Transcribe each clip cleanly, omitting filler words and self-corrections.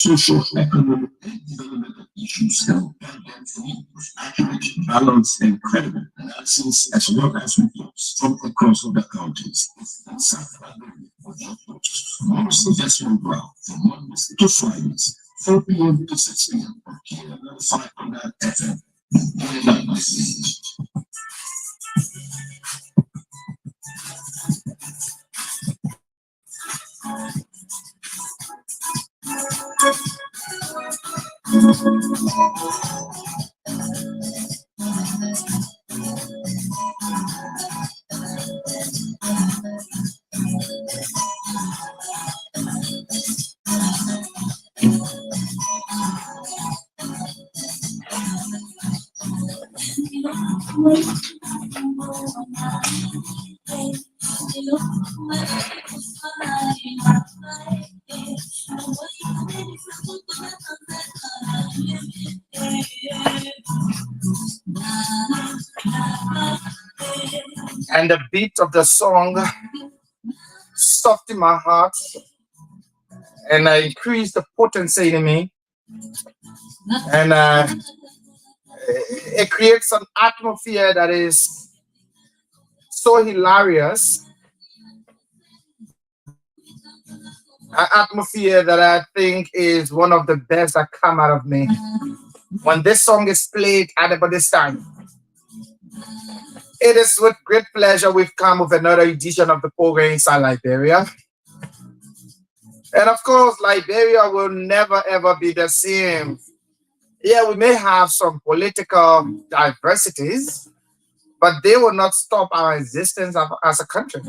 social, economic, and developmental issues help guide them through accurate, balanced, and credible analysis, as well as reports from across other countries. In South Liberia, Morris Investment Ground from Mondays to Fridays, 4 p.m. to 6 p.m. on KM95.9 FM. And the beat of the song softened my heart and increased the potency in me. And it creates an atmosphere that is so hilarious. An atmosphere that I think is one of the best that come out of me. When this song is played at about this time, it is with great pleasure we've come with another edition of the program Inside Liberia. And of course, Liberia will never ever be the same. Yeah, we may have some political diversities, but they will not stop our existence as a country.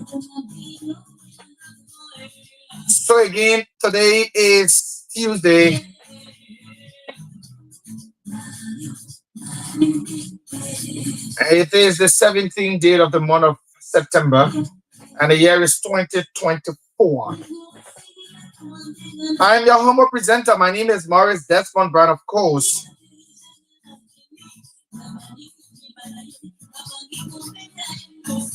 So again, today is Tuesday. It is the 17th day of the month of September, and the year is 2024. I am your humble presenter. My name is Morris Desmond Brown, of course.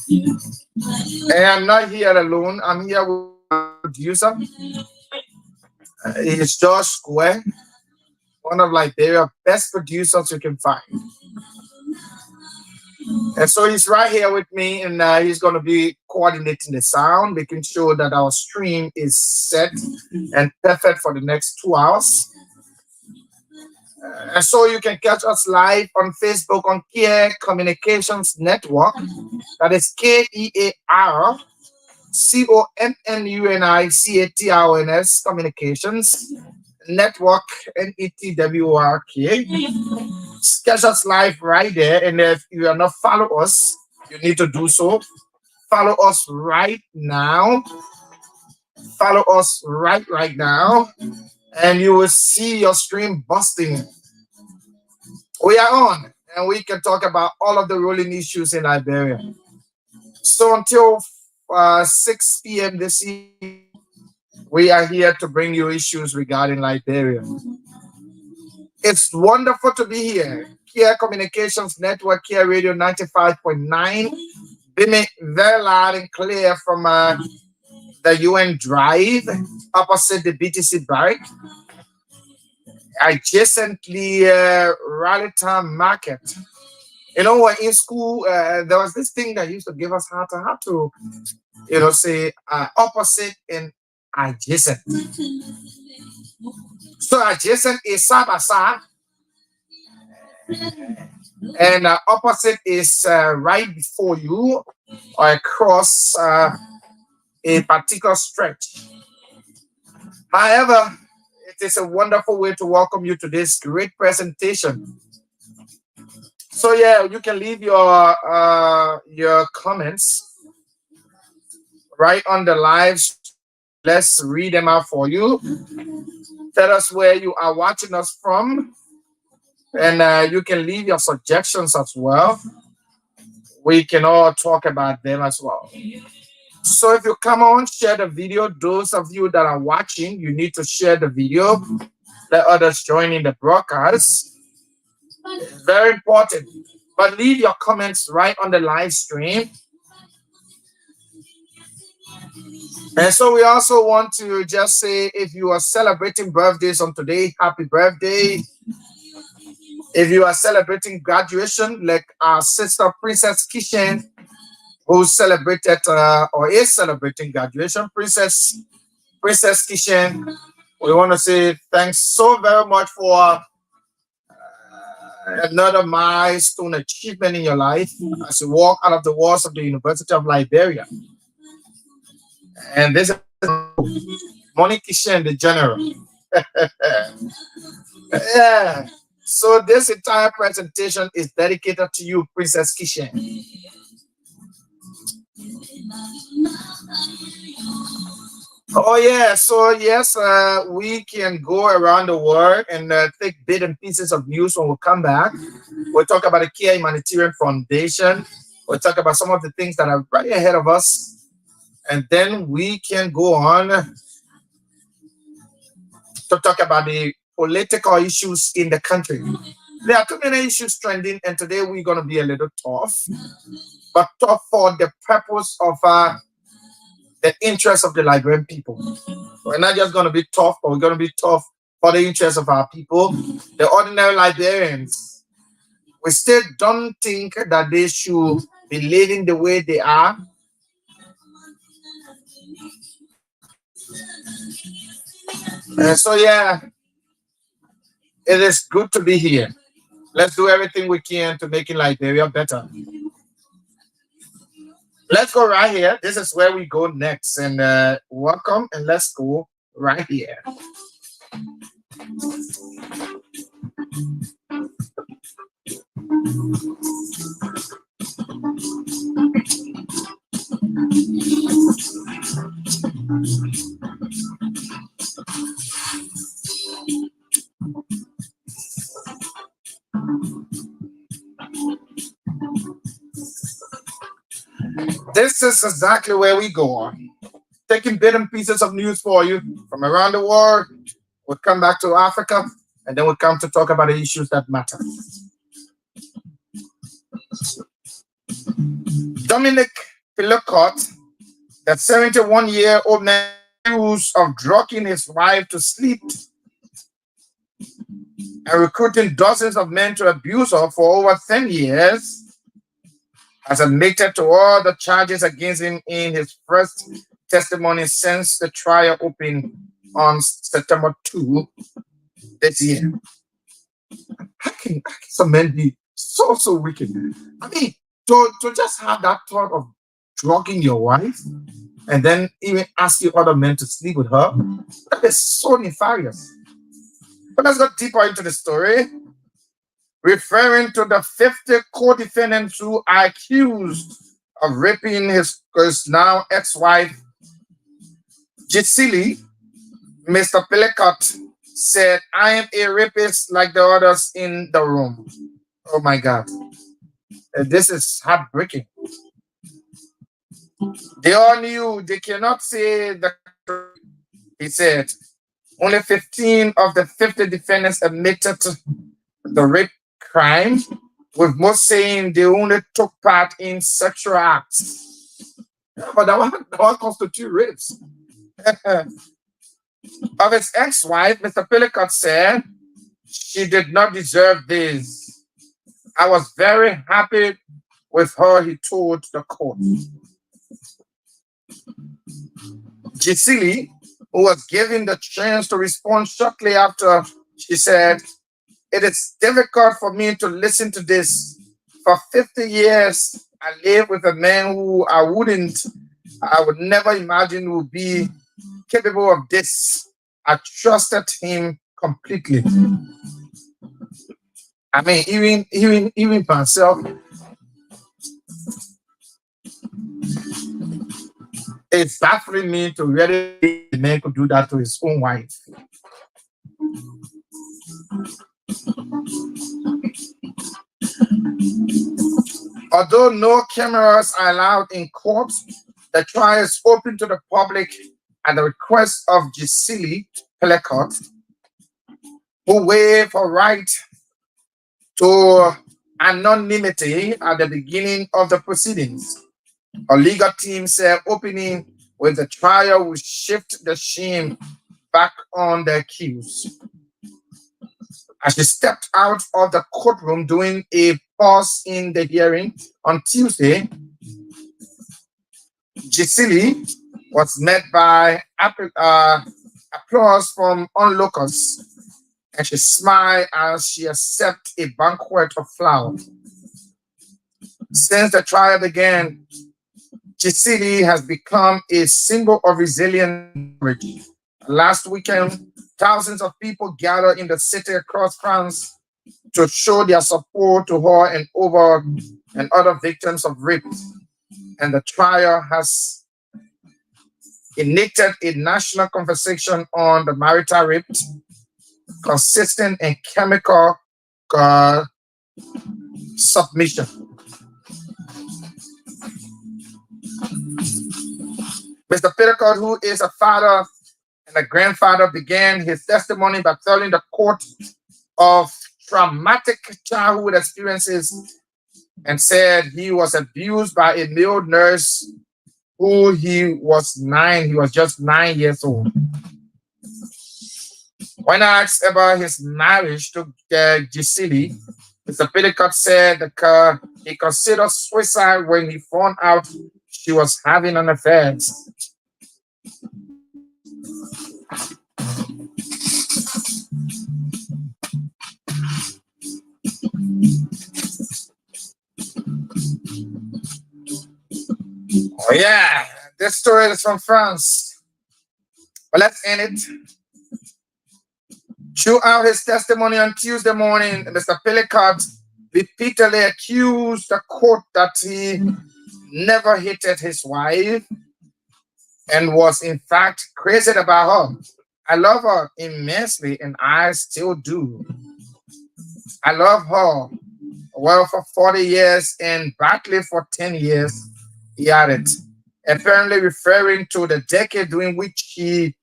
And I'm not here alone. I'm here with my producer. It's George Square, one of Liberia's best producers you can find. And so he's right here with me, and he's going to be coordinating the sound, making sure that our stream is set and perfect for the next 2 hours. And so you can catch us live on Facebook on Care Communications Network. That is KEARCONNUNICATRONS Communications Network, NETWORK. Catch us live right there. And if you are not follow us, you need to do so. Follow us right now. Follow us right now. And you will see your stream busting. We are on, and we can talk about all of the rolling issues in Liberia. So until 6 p.m. this evening, we are here to bring you issues regarding Liberia. It's wonderful to be here. Care Communications Network, Care Radio 95.9, beaming very loud and clear from the UN Drive, opposite the BTC Barrack, adjacently Rallytown Market. You know, when in school, there was this thing that used to give us how to say opposite and adjacent. So adjacent is side by side, and opposite is right before you or across a particular stretch. However, it is a wonderful way to welcome you to this great presentation. So yeah, you can leave your comments right on the live. Let's read them out for you. Tell us where you are watching us from, and you can leave your suggestions as well. We can all talk about them as well. So if you come on, share the video. Those of you that are watching, you need to share the video. Let others join in the broadcast. Very important. But leave your comments right on the live stream. And so we also want to just say if you are celebrating birthdays on today, happy birthday. If you are celebrating graduation, like our sister Princess Kishen, who celebrated or is celebrating graduation, Princess Kishen, we want to say thanks so very much for another milestone achievement in your life as you walk out of the walls of the University of Liberia. And this is Monique Kishen, the general. Yeah. So this entire presentation is dedicated to you, Princess Kishen. Oh yeah, so yes, we can go around the world and take bits and pieces of news when we come back. We'll talk about the Kia Humanitarian Foundation. We'll talk about some of the things that are right ahead of us, and then we can go on to talk about the political issues in the country. There are too many issues trending, and today we're going to be a little tough, but tough for the purpose of the interest of the Liberian people. We're not just going to be tough, but we're going to be tough for the interest of our people, the ordinary Liberians. We still don't think that they should be living the way they are. So, yeah, it is good to be here. Let's do everything we can to make Liberia better. Let's go right here. This is where we go next. And welcome, and let's go right here. This is exactly where we go. Taking bits and pieces of news for you from around the world. We'll come back to Africa, and then we'll come to talk about the issues that matter. Dominic Pillicott, that 71-year-old man accused of drugging his wife to sleep and recruiting dozens of men to abuse her for over 10 years, has admitted to all the charges against him in his first testimony since the trial opened on September 2 this year. How can some men be so wicked? I mean, to just have that thought of drugging your wife and then even asking other men to sleep with her, that is so nefarious. But let's go deeper into the story. Referring to the 50 co-defendants who are accused of raping his now ex-wife, Gisele, Mr. Pillicott said, "I am a rapist like the others in the room." Oh my God. This is heartbreaking. They all knew they cannot say the truth, he said. Only 15 of the 50 defendants admitted the rape crime, with most saying they only took part in sexual acts. But that one constitutes rapes. Of his ex-wife, Mr. Pillicott said, "She did not deserve this. I was very happy with her," he told the court. Gisele, who was given the chance to respond shortly after, she said, "It is difficult for me to listen to this. For 50 years, I lived with a man who I would never imagine would be capable of this. I trusted him completely." I mean, even myself, it's baffling me to really think a man could do that to his own wife. Although no cameras are allowed in court, the trial is open to the public at the request of Gisele Pillicott, who waived her right to anonymity at the beginning of the proceedings. Our legal team said opening with the trial will shift the shame back on the accused. As she stepped out of the courtroom during a pause in the hearing on Tuesday, Gisele was met by applause from onlookers, and she smiled as she accepted a banquet of flowers. Since the trial began, Gisele has become a symbol of resilience and courage. Last weekend, thousands of people gathered in the city across France to show their support to her and other victims of rape. And the trial has ignited a national conversation on the marital rape, consistent and chemical uh, submission. Mr. Petticoat, who is a father and a grandfather, began his testimony by telling the court of traumatic childhood experiences and said he was abused by a male nurse who he was just 9 years old. When asked about his marriage to Gisele, Mr. Petticoat said that he considered suicide when he found out she was having an affair. Oh yeah, this story is from France. But let's end it. Throughout his testimony on Tuesday morning, Mr. Petticoat repeatedly accused the court that he never hated his wife and was in fact crazy about her. I love her immensely and I still do. I love her well for 40 years and badly for 10 years, he added, apparently referring to the decade during which he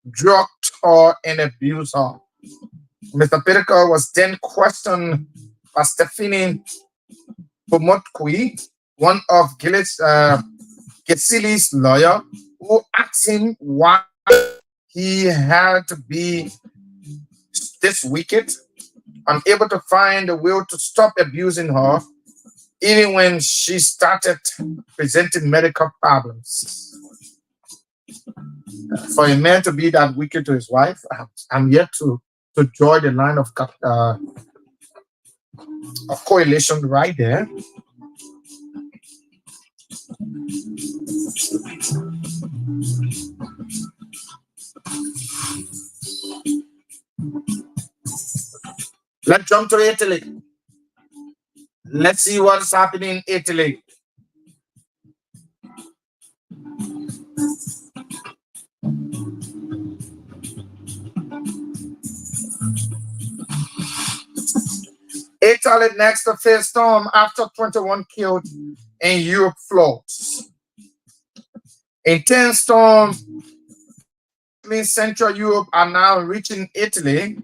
drugged her and abused her. Mr. Petticoat was then questioned by Stephanie Pomotqui, one of Gisele's lawyer, who asked him why he had to be this wicked, unable to find a will to stop abusing her, even when she started presenting medical problems. For a man to be that wicked to his wife, I'm yet to draw the line of correlation right there. Let's jump to Italy. Let's see what's happening in Italy. Italy next to face storm after 21 killed in Europe floods. Intense storms in Central Europe are now reaching Italy,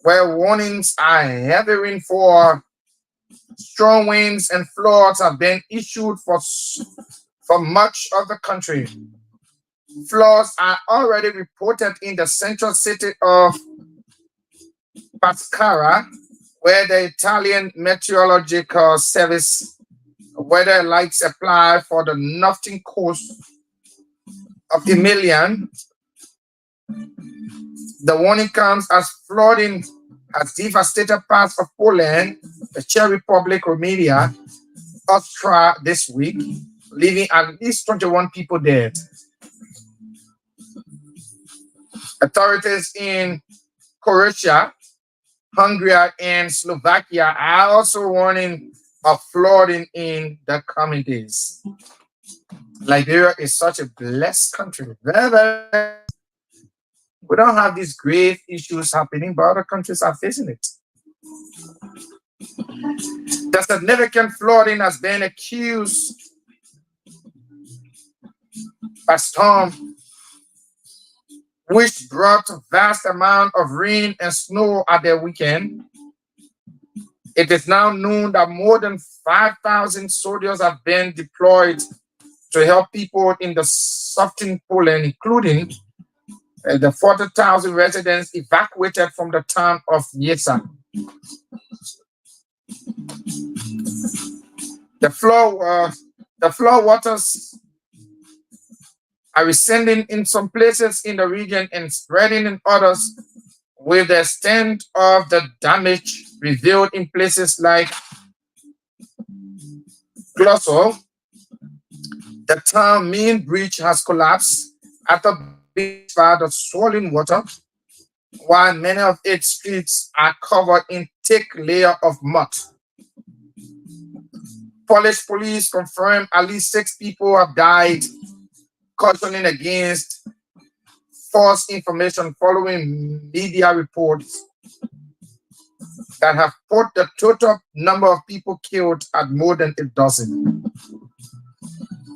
where warnings are heavy rain for strong winds and floods have been issued for much of the country. Floods are already reported in the central city of Pescara, where the Italian Meteorological Service weather alerts apply for the northern coast of Emilian. The warning comes as flooding has devastated parts of Poland, the Czech Republic, Romania, Austria this week, leaving at least 21 people dead. Authorities in Croatia, Hungary, and Slovakia are also warning of flooding in the coming days. Liberia is such a blessed country. Very, very. We don't have these grave issues happening, but other countries are facing it. The significant flooding has been accused by storm, which brought vast amount of rain and snow at the weekend. It is now known that more than 5,000 soldiers have been deployed to help people in the southern Poland, including the 40,000 residents evacuated from the town of Yesa. The flood waters are descending in some places in the region and spreading in others, with the extent of the damage revealed in places like Glossor. The town main bridge has collapsed after being by the swollen water, while many of its streets are covered in thick layer of mud. Polish police confirm at least 6 people have died, cautioning against false information following media reports that have put the total number of people killed at more than a dozen.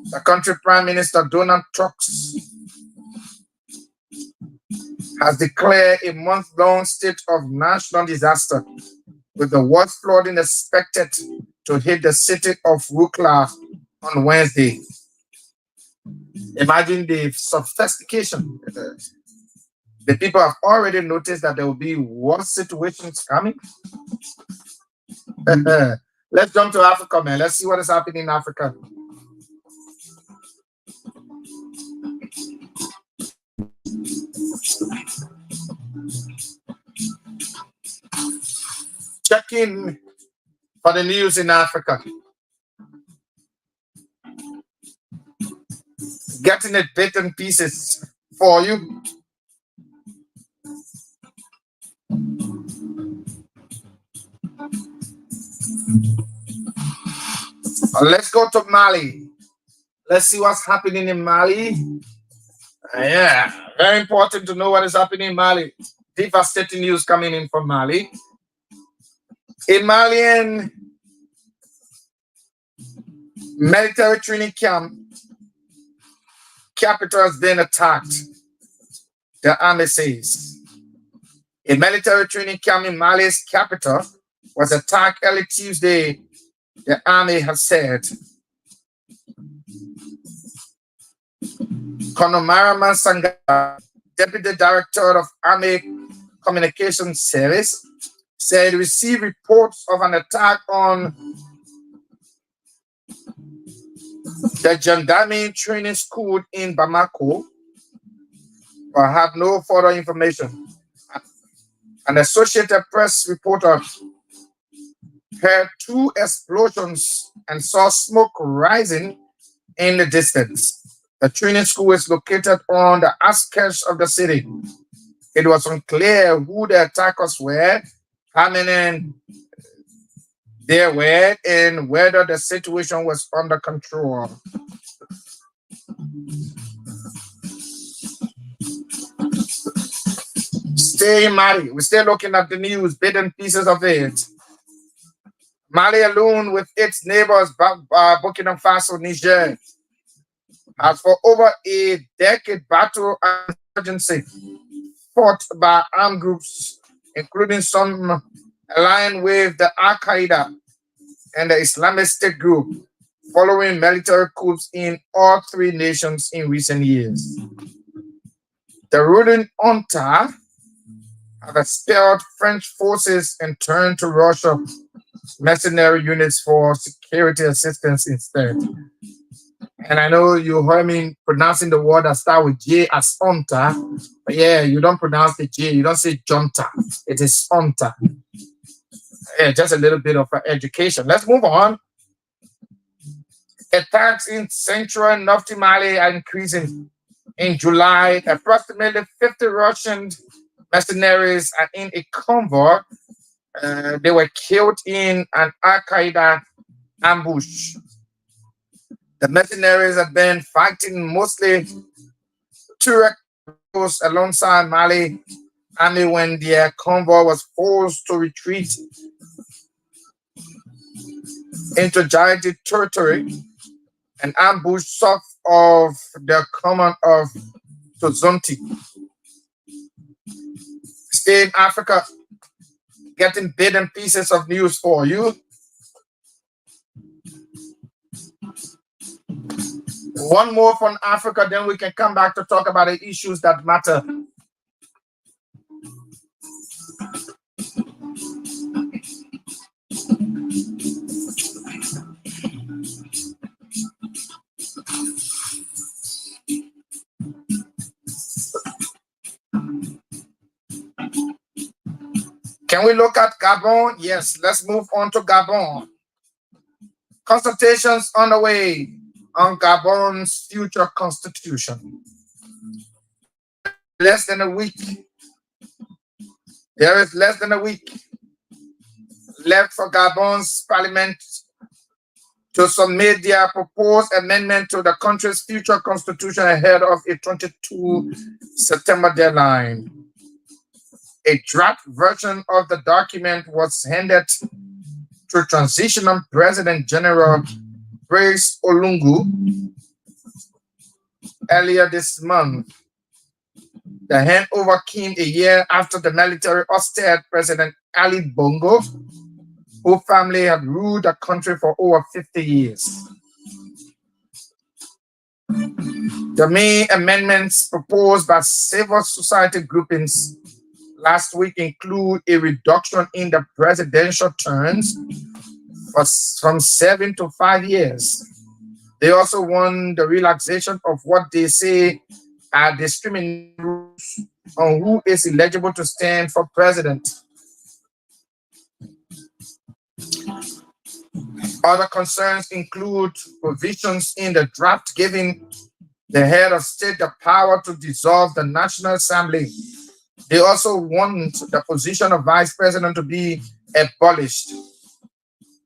The country Prime Minister Donald Tusk has declared a month-long state of national disaster, with the worst flooding expected to hit the city of Rukla on Wednesday. Imagine the sophistication. The people have already noticed that there will be worse situations coming. Let's jump to Africa, man. Let's see what is happening in Africa. Checking for the news in Africa. Getting it bit in pieces for you. Let's go to Mali. Let's see what's happening in Mali. Yeah, very important to know what is happening in Mali. Devastating news coming in from Mali. A Malian military training camp capital has been attacked, the army says. A military training camp in Mali's capital was attacked early Tuesday, the army has said. Colonel Maraman Sanga, deputy director of Army Communications Service, said he received reports of an attack on the gendarmerie training school in Bamako, but had no further information. An Associated Press reporter heard 2 explosions and saw smoke rising in the distance. The training school is located on the outskirts of the city. It was unclear who the attackers were, how many there were, and whether the situation was under control. Stay in Mali. We're still looking at the news, bits and pieces of it. Mali alone, with its neighbors, Burkina Faso, Niger, has for over a decade battled insurgency fought by armed groups, including some aligned with the Al-Qaeda and the Islamic State group, following military coups in all 3 nations in recent years. The ruling junta have expelled French forces and turned to Russia mercenary units for security assistance instead. And I know you heard me pronouncing the word that start with J as junta, but yeah, you don't pronounce the J, you don't say junta, it is junta. Yeah, just a little bit of education. Let's move on. Attacks in central and northern Mali are increasing. In July, approximately 50 Russian mercenaries are in a convoy. They were killed in an Al-Qaeda ambush. The mercenaries have been fighting mostly Turek alongside Mali army when their convoy was forced to retreat into Jihadi territory and ambush south of the command of Tozonti. Stay in Africa, getting bits and pieces of news for you. One more from Africa, then we can come back to talk about the issues that matter. Can we look at Gabon? Yes, let's move on to Gabon. Consultations on the way on Gabon's future constitution. Less than a week. There is less than a week left for Gabon's parliament to submit their proposed amendment to the country's future constitution ahead of a 22 September deadline. A draft version of the document was handed to Transitional President General Brice Olungu earlier this month. The handover came a year after the military ousted President Ali Bongo, whose family had ruled the country for over 50 years. The main amendments proposed by civil society groupings last week include a reduction in the presidential terms from 7 to 5 years. They also want the relaxation of what they say are discriminatory rules on who is eligible to stand for president. Other concerns include provisions in the draft giving the head of state the power to dissolve the National Assembly. They also want the position of vice president to be abolished.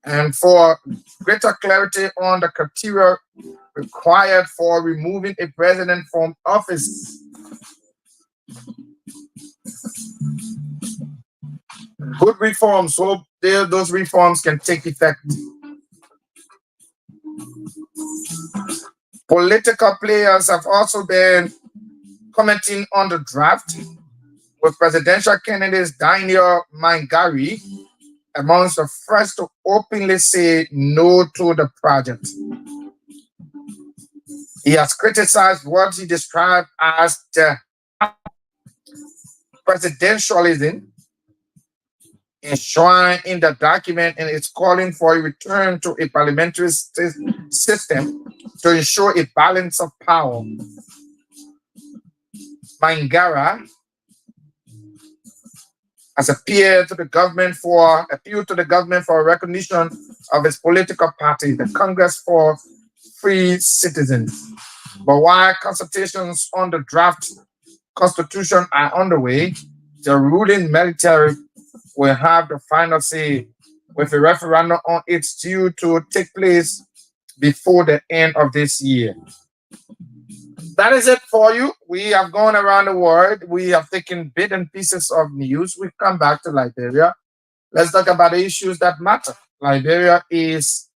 And for greater clarity on the criteria required for removing a president from office. Good reforms. Hope those reforms can take effect. Political players have also been commenting on the draft, with presidential candidates Daniel Mangari amongst the first to openly say no to the project. He has criticized what he described as the presidentialism enshrined in the document, and is calling for a return to a parliamentary system to ensure a balance of power. Mangara has appealed to the government for recognition of its political party, the Congress for Free Citizens. But while consultations on the draft constitution are underway, the ruling military will have the final say, with a referendum on its due to take place before the end of this year. That is it for you. We have gone around the world. We have taken bits and pieces of news. We come back to Liberia. Let's talk about the issues that matter. Liberia is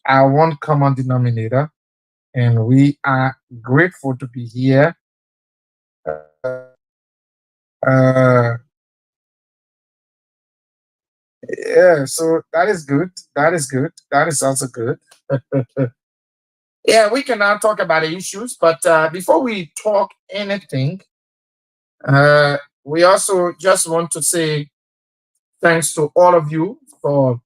our one common denominator, and we are grateful to be here. Uh, yeah, so that is good. That is good. That is also good. Yeah, we can now talk about the issues, but before we talk anything, we also just want to say thanks to all of you for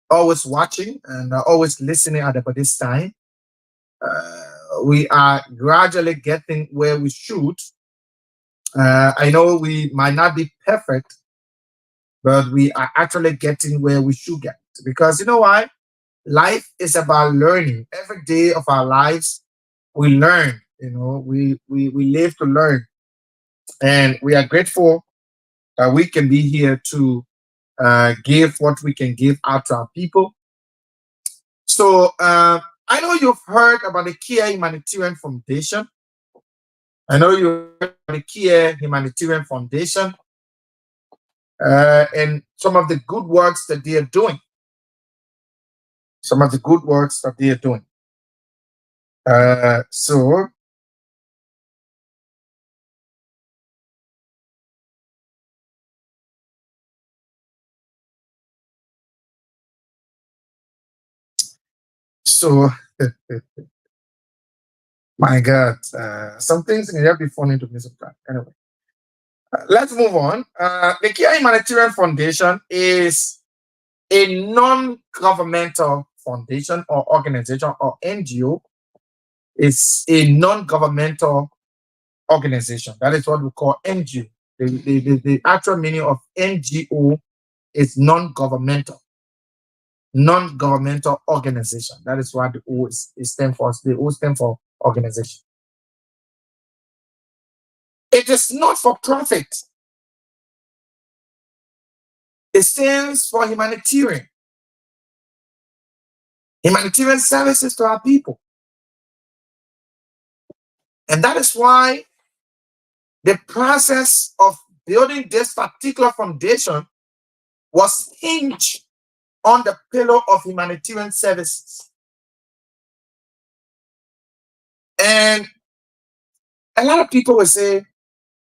always watching and always listening at about this time. We are gradually getting where we should. I know we might not be perfect, but we are actually getting where we should get. Because you know why? Life is about learning. Every day of our lives, we learn. We live to learn. And we are grateful that we can be here to give what we can give out to our people. So I know you've heard about the Kia Humanitarian Foundation. I know you heard about the Kia Humanitarian Foundation and some of the good works that they are doing. Some of the good works that they are doing. So My God, some things can just be funny to me sometimes. Anyway, let's move on. The Kia Humanitarian Foundation is a non-governmental foundation or organization or NGO. It's a non-governmental organization. That is what we call NGO. The actual meaning of NGO is non-governmental organization. That is what the O is stand for. The O stand for organization. It is not for profit. It stands for humanitarian services to our people. And that is why the process of building this particular foundation was hinged on the pillar of humanitarian services. And a lot of people will say,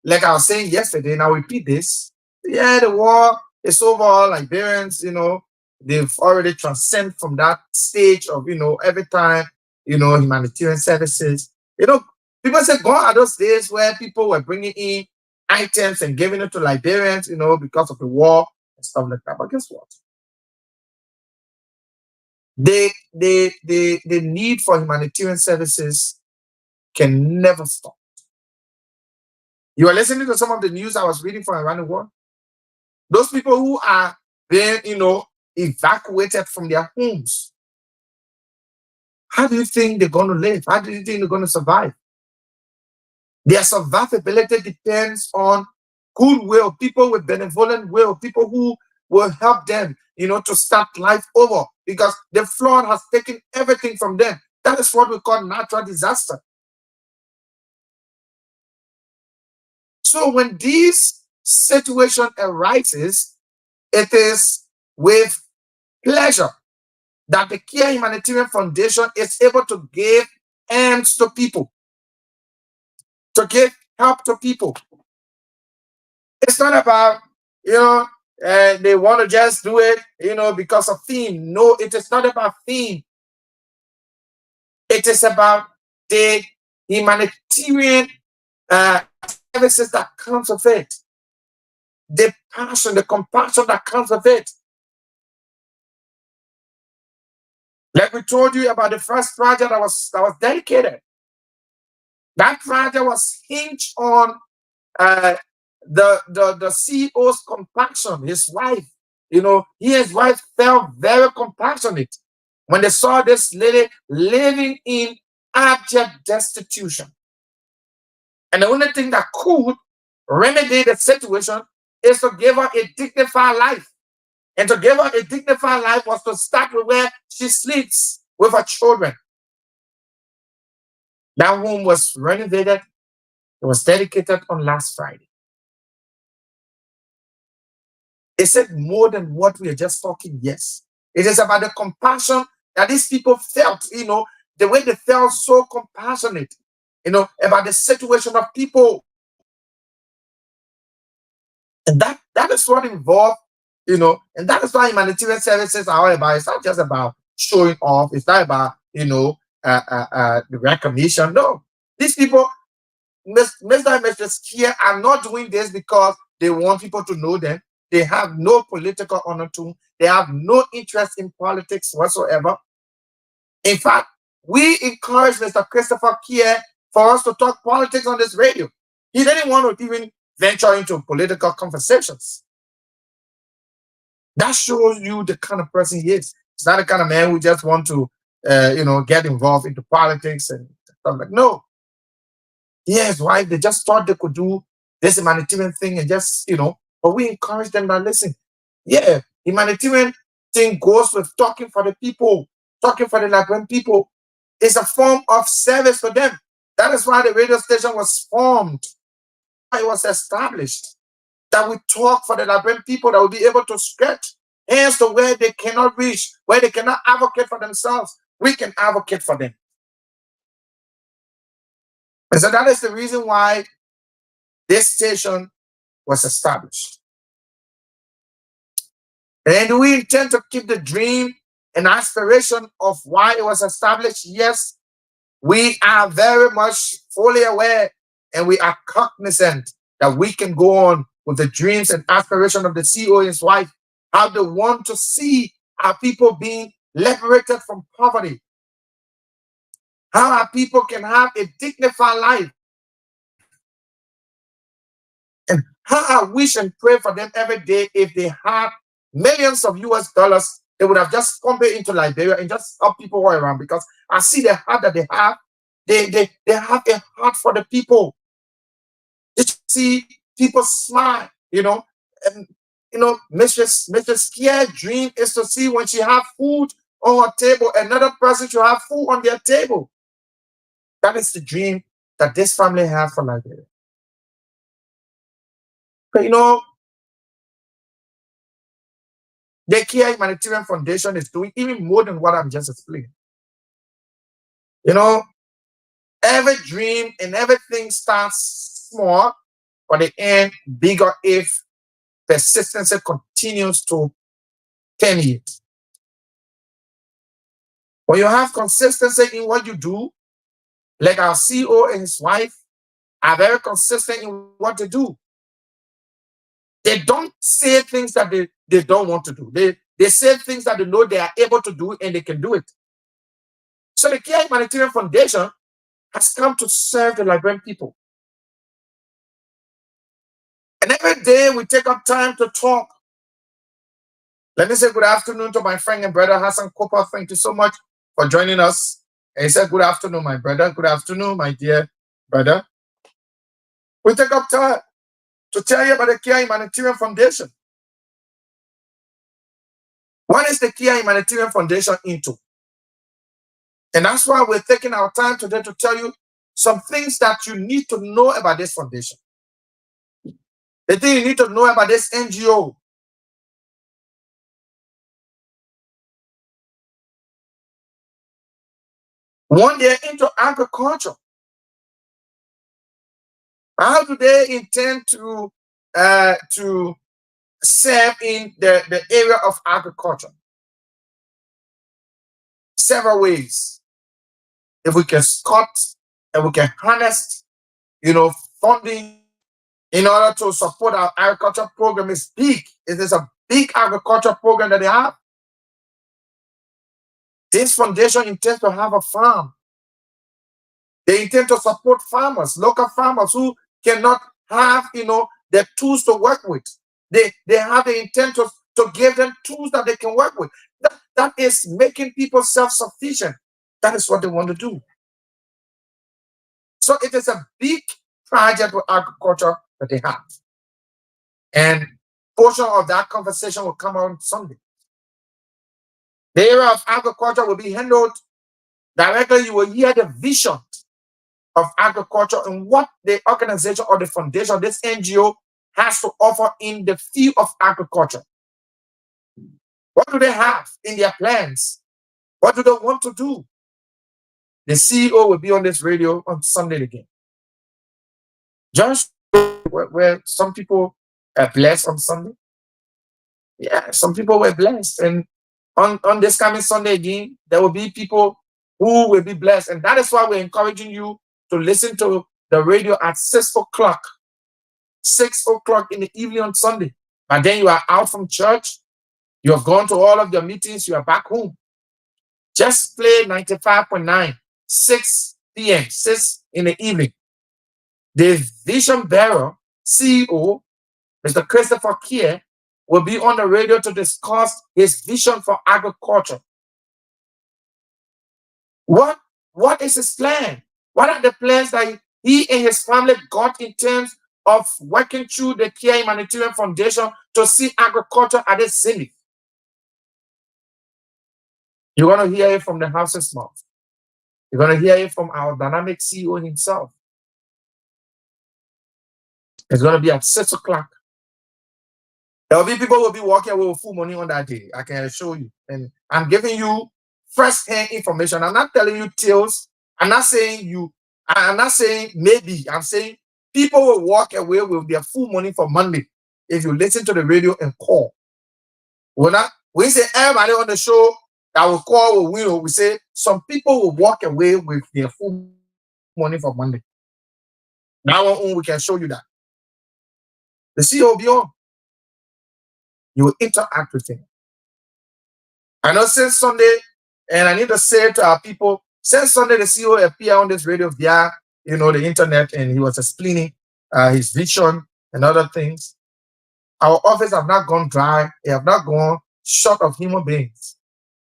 like I was saying yesterday, and I'll repeat this, yeah, the war is over, Liberians, they've already transcended from that stage of, every time, humanitarian services. People say, gone are those days where people were bringing in items and giving it to Liberians, because of the war and stuff like that. But guess what? The need for humanitarian services can never stop. You are listening to some of the news I was reading from around the world. Those people who are being, evacuated from their homes. How do you think they're going to live? How do you think they're going to survive? Their survivability depends on goodwill, people with benevolent will, people who will help them, to start life over, because the flood has taken everything from them. That is what we call natural disaster. So when this situation arises, it is with pleasure that the Kia Humanitarian Foundation is able to give hands to people, to give help to people. It's not about, they want to just do it, because of theme. No, it is not about theme. It is about the humanitarian services that comes with it, the passion, the compassion that comes with it. Like we told you about the first project that was dedicated. That project was hinged on the CEO's compassion. His wife, he and his wife felt very compassionate when they saw this lady living in abject destitution. And the only thing that could remedy the situation is to give her a dignified life. And to give her a dignified life was to start with where she sleeps with her children. That home was renovated. It was dedicated on last Friday. It said more than what we are just talking. Yes. It is about the compassion that these people felt, the way they felt so compassionate, about the situation of people. And that is what involved, and that is why humanitarian services are all about. It's not just about showing off. It's not about, the recognition. No. These people, Mr. and Mrs. Kia, are not doing this because they want people to know them. They have no political honor to. They have no interest in politics whatsoever. In fact, we encourage Mr. Christopher Kia for us to talk politics on this radio. He didn't want to even venture into political conversations. That shows you the kind of person he is. He's not the kind of man who just want to, get involved into politics and stuff like. No. Yes, why they just thought they could do this humanitarian thing and just, but we encourage them that, listen, yeah, humanitarian thing goes with talking for the people, talking for the Liberian people. It's a form of service for them. That is why the radio station was formed. It was established that we talk for the Liberian people, that will be able to stretch hands to where they cannot reach, where they cannot advocate for themselves. We can advocate for them. And so that is the reason why this station was established. And we intend to keep the dream and aspiration of why it was established, yes, we are very much fully aware and we are cognizant that we can go on with the dreams and aspiration of the CEO and his wife, how they want to see our people being liberated from poverty, how our people can have a dignified life, and how I wish and pray for them every day. If they had millions of US dollars, they would have just pumped it into Liberia and just help people all around, because I see the heart that they have. They have a heart for the people. They see people smile, and Mrs. Kia's dream is to see when she have food on her table, another person should have food on their table. That is the dream that this family has for Liberia. But the Kia Humanitarian Foundation is doing even more than what I'm just explaining. Every dream and everything starts small, but the end bigger if persistence continues to permeate. When you have consistency in what you do, like our CEO and his wife are very consistent in what they do. They don't say things that they don't want to do. They say things that they know they are able to do and they can do it. So the Kia Humanitarian Foundation has come to serve the Liberian people. And every day we take up time to talk. Let me say good afternoon to my friend and brother Hassan Kopa. Thank you so much for joining us. And he said, good afternoon, my brother. Good afternoon, my dear brother. We take up time to tell you about the Kia Humanitarian Foundation. What is the Kia Humanitarian Foundation into? And that's why we're taking our time today to tell you some things that you need to know about this foundation. The thing you need to know about this NGO. One, they're into agriculture. How do they intend to serve in the area of agriculture? Several ways. If we can cut and we can harness, funding in order to support our agriculture program is big. It is a big agriculture program that they have. This foundation intends to have a farm. They intend to support farmers, local farmers who cannot have, the tools to work with. They have the intent to give them tools that they can work with. That is making people self-sufficient. That is what they want to do. So it is a big project with agriculture that they have. And portion of that conversation will come on Sunday. The area of agriculture will be handled directly. You will hear the vision of agriculture and what the organization or the foundation, this NGO, has to offer in the field of agriculture. What do they have in their plans? What do they want to do? The CEO will be on this radio on Sunday again. Just where some people are blessed on Sunday. Yeah, some people were blessed. And on this coming Sunday again, there will be people who will be blessed. And that is why we're encouraging you to listen to the radio at 6 o'clock. 6 o'clock in the evening on Sunday. And then you are out from church. You have gone to all of your meetings. You are back home. Just play 95.9, 6 p.m., 6 in the evening. The vision bearer, CEO, Mr. Christopher Kier, will be on the radio to discuss his vision for agriculture. What is his plan? What are the plans that he and his family got in terms of working through the Kia Humanitarian Foundation to see agriculture at its zenith? You're going to hear it from the house's mouth. You're going to hear it from our dynamic CEO himself. It's going to be at 6 o'clock. There will be people who will be walking away with full money on that day. I can assure you. And I'm giving you first-hand information. I'm not telling you tales. I'm not saying maybe. I'm saying people will walk away with their full money for Monday if you listen to the radio and call. We say everybody on the show that will call, we say some people will walk away with their full money for Monday. That one we can show you that. The CEO will be on. You will interact with him. I know since Sunday, and I need to say to our people, since Sunday, the CEO appeared on this radio via, the internet, and he was explaining his vision and other things. Our office have not gone dry. They have not gone short of human beings.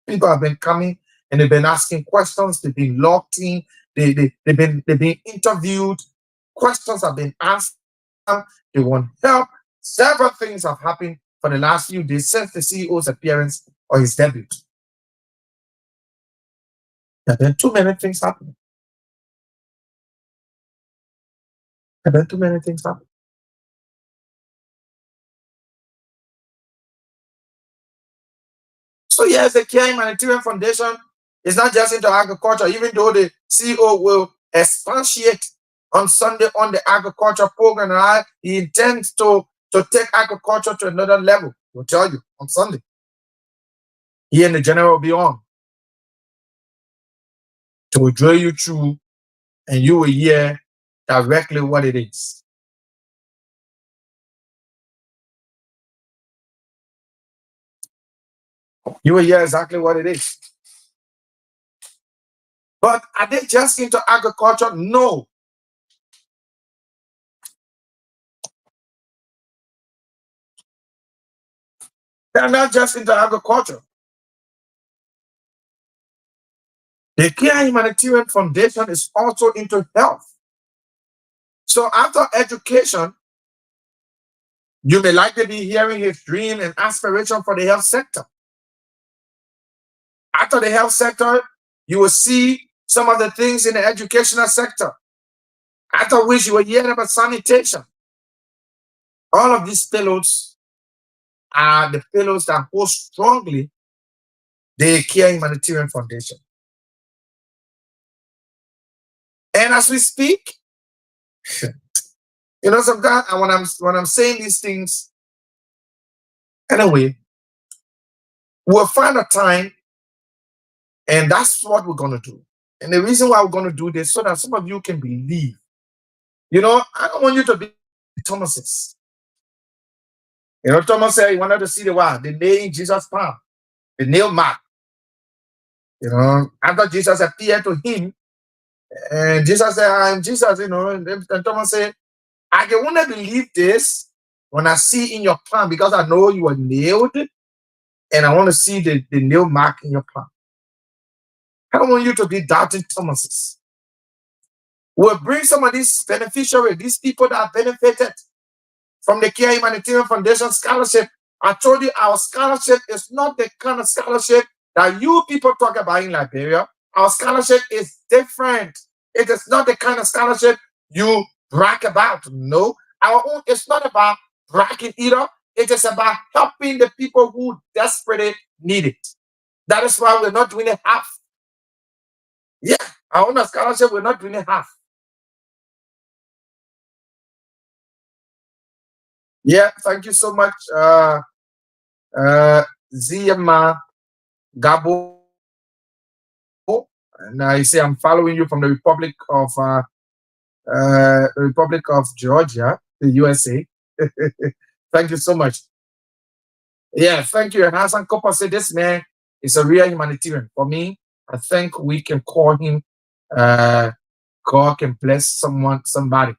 People have been coming and they've been asking questions. They've been locked in. They've been interviewed. Questions have been asked. They want help. Several things have happened for the last few days since the CEO's appearance or his debut. There have been too many things happening. There have been too many things happening. So yes, the Care Humanitarian Foundation is not just into agriculture, even though the CEO will expatiate on Sunday on the agriculture program, and he intends to take agriculture to another level. We'll tell you on Sunday. He and the general will be on to drill you through, and you will hear directly what it is. You will hear exactly what it is. But are they just into agriculture? No. They're not just into agriculture. The Care Humanitarian Foundation is also into health. So after education, you may likely be hearing his dream and aspiration for the health sector. After the health sector, you will see some of the things in the educational sector. After which you will hear about sanitation. All of these payloads are the payloads that hold strongly the Care Humanitarian Foundation. And as we speak, sometimes when I'm saying these things, anyway, we'll find a time, and that's what we're going to do. And the reason why we're going to do this, so that some of you can believe. I don't want you to be Thomases. Thomas said he wanted to see the nail in Jesus' palm, the nail mark. After Jesus appeared to him, and Jesus said, I'm Jesus, and Thomas said, I can only believe this when I see in your palm, because I know you were nailed, and I want to see the nail mark in your palm. I don't want you to be doubting Thomases. We'll bring some of these beneficiaries, these people that have benefited from the Care Humanitarian Foundation scholarship. I told you our scholarship is not the kind of scholarship that you people talk about in Liberia. Our scholarship is different. It is not the kind of scholarship you brag about. No, our own is not about bragging either. It is about helping the people who desperately need it. That is why we're not doing it half. Yeah, our own scholarship, we're not doing it half. Yeah, thank you so much, Ziyama Gabo. And I say I'm following you from the Republic of Georgia, the USA. Thank you so much. Yeah, thank you. Hassan Copper said this man is a real humanitarian. For me, I think we can call him God can bless somebody.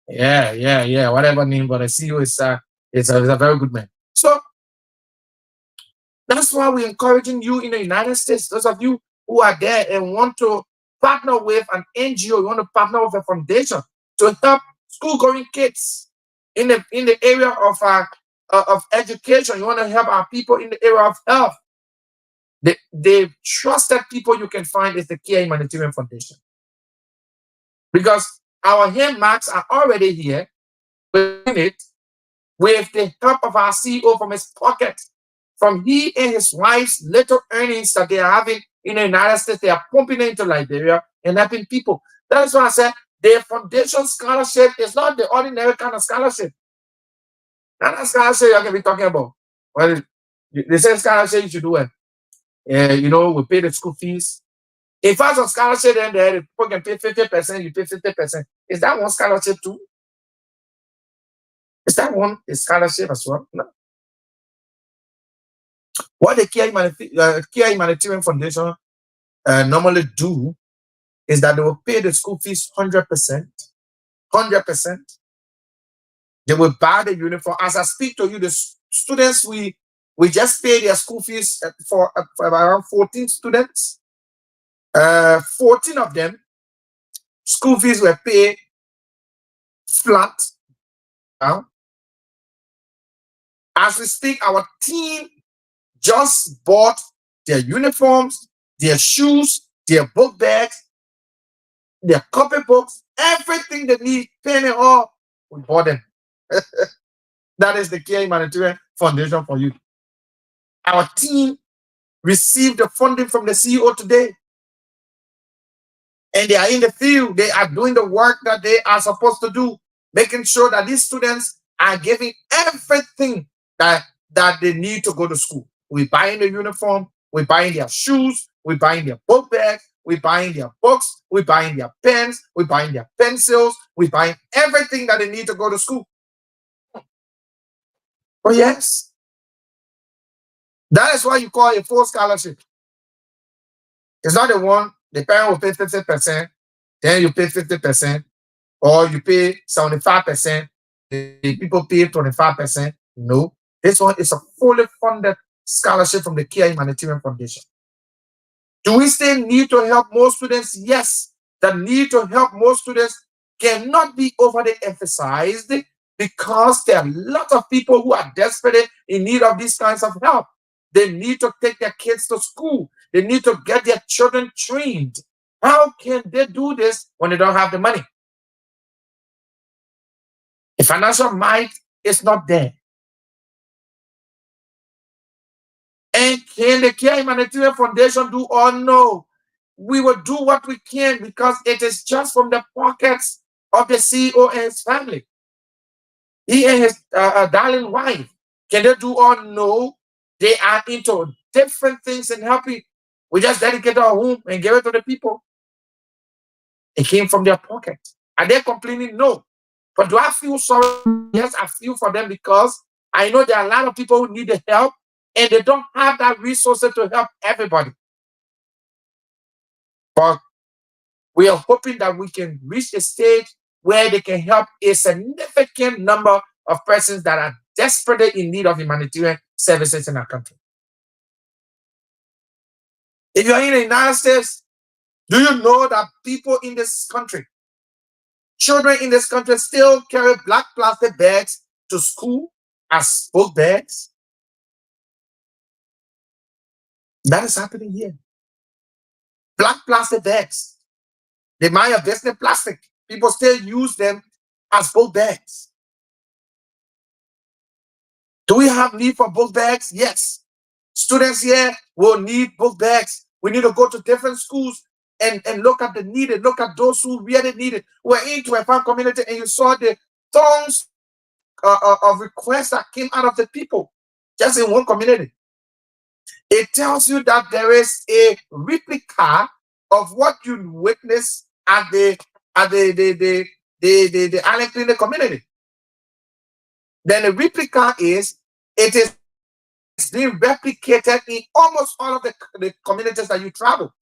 Yeah, whatever name, but I see you is a very good man. So that's why we're encouraging you in the United States. Those of you who are there and want to partner with an NGO, you want to partner with a foundation to help school-going kids in the area of education. You want to help our people in the area of health. The trusted people you can find is the Care Humanitarian Foundation. Because our hand marks are already here with the help of our CEO from his pocket. From he and his wife's little earnings that they are having in the United States, they are pumping into Liberia and helping people. That's why I said the foundation scholarship is not the ordinary kind of scholarship. Not that scholarship you can be talking about. Well, the same scholarship you should do it. We pay the school fees. If I was scholarship, then the people can pay 50%, you pay 50%. Is that one scholarship too? Is that one a scholarship as well? No. What the Care Humanitarian Foundation normally do is that they will pay the school fees 100%. 100%. They will buy the uniform. As I speak to you, the students, we just pay their school fees for around 14 students. 14 of them, school fees were paid flat. Now, as we speak, our team just bought their uniforms, their shoes, their book bags, their copybooks, everything they need, pen and all. We bought them. That is the Care Humanitarian Foundation for you. Our team received the funding from the CEO today. And they are in the field. They are doing the work that they are supposed to do, making sure that these students are getting everything that they need to go to school. We're buying the uniform, we're buying their shoes, we're buying their book bags, we're buying their books, we're buying their pens, we're buying their pencils, we're buying everything that they need to go to school. Oh, yes. That is why you call it a full scholarship. It's not the one the parent will pay 50%, then you pay 50%, or you pay 75%, the people pay 25%. No. This one is a fully funded scholarship from the Care Humanitarian Foundation. Do we still need to help more students? Yes. The need to help more students cannot be overly emphasized because there are a lot of people who are desperate in need of these kinds of help. They need to take their kids to school. They need to get their children trained. How can they do this when they don't have the money? The financial might is not there. And can the Care Humanitarian Foundation do? Oh, no. We will do what we can because it is just from the pockets of the CEO and his family. He and his darling wife. Can they do? Oh, no. They are into different things and helping. We just dedicate our home and give it to the people. It came from their pocket. Are they complaining? No. But do I feel sorry? Yes, I feel for them because I know there are a lot of people who need the help and they don't have that resources to help everybody. But we are hoping that we can reach a stage where they can help a significant number of persons that are desperately in need of humanitarian services in our country. If you're in the United States, do you know that people in this country, children in this country, still carry black plastic bags to school as book bags? That is happening here. Black plastic bags. They might have business plastic. People still use them as book bags. Do we have need for book bags? Yes. Students here will need book bags. We need to go to different schools and look at the needed, look at those who really need it. We're into a farm community and you saw the tons of requests that came out of the people just in one community. It tells you that there is a replica of what you witnessed at the Allen Clinic community. Then the replica is it is being replicated in almost all of the communities that you travel.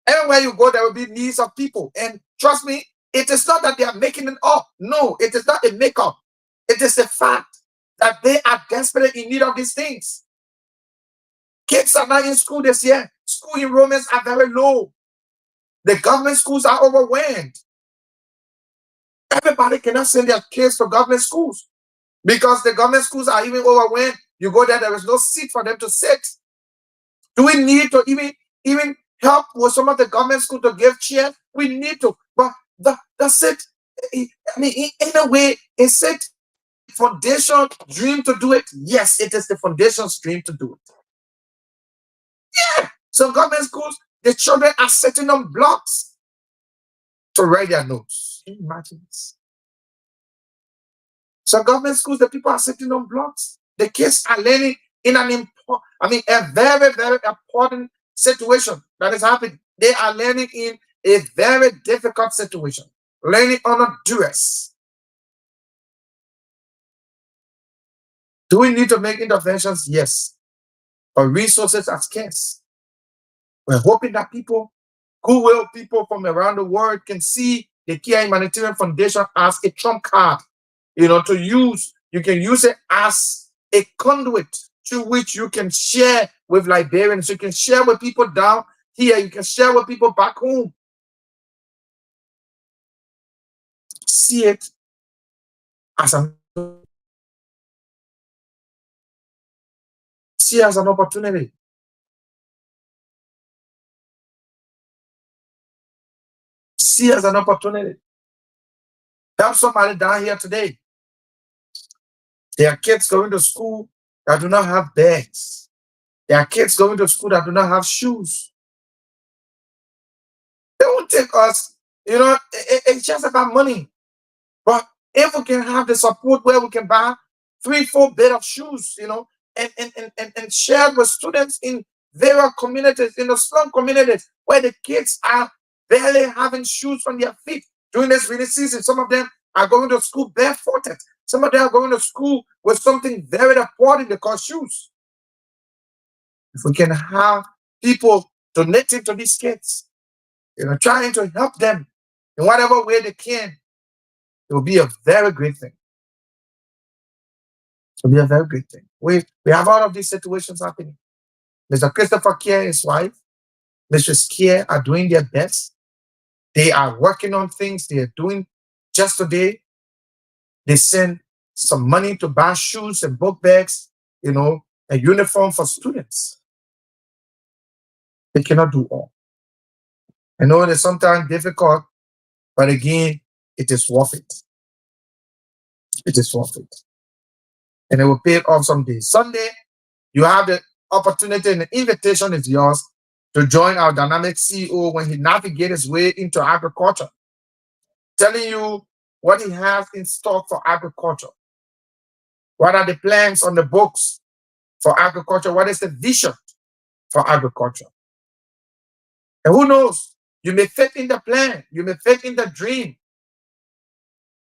Everywhere you go, there will be needs of people. And trust me, it is not that they are making it up. No, it is not a makeup. It is the fact that they are desperately in need of these things. Kids are not in school this year. School enrollments are very low. The government schools are overwhelmed. Everybody cannot send their kids to government schools because the government schools are even overwhelmed. You go there is no seat for them to sit. Do we need to even help with some of the government schools to give chairs? We need to, but that's it. I mean, in a way, is it foundation dream to do it? Yes, it is the foundation's dream to do it. Yeah. So government schools, the children are sitting on blocks to write their notes. Can you imagine this? So government schools, the people are sitting on blocks. The kids are learning in a very, very important situation that is happening. They are learning in a very difficult situation, learning under duress. Do we need to make interventions? Yes, but resources are scarce. We're hoping that people, goodwill people from around the world, can see the Kia Humanitarian Foundation as a trump card, to use. You can use it as a conduit through which you can share with Liberians. You can share with people down here. You can share with people back home. See it as an see it as an opportunity. See it as an opportunity. Help somebody down here today. There are kids going to school that do not have bags. There are kids going to school that do not have shoes. They won't take us, it's just about money. But if we can have the support where we can buy 3, 4 pair of shoes, and share with students in various communities, in the slum communities, where the kids are barely having shoes on their feet during this rainy season. Some of them are going to school barefooted. Some of them are going to school with something very important they call shoes. If we can have people donating to these kids, trying to help them in whatever way they can, it will be a very great thing. It will be a very great thing. We have all of these situations happening. Mr. Christopher Kier, his wife, Mrs. Kier are doing their best. They are working on things. They are doing just today. They send some money to buy shoes and book bags, a uniform for students. They cannot do all. I know it is sometimes difficult, but again, it is worth it. It is worth it. And it will pay off someday. Sunday, you have the opportunity and the invitation is yours to join our dynamic CEO when he navigates his way into agriculture, telling you what he has in stock for agriculture. What are the plans on the books for agriculture? What is the vision for agriculture? And who knows? You may fit in the plan. You may fit in the dream.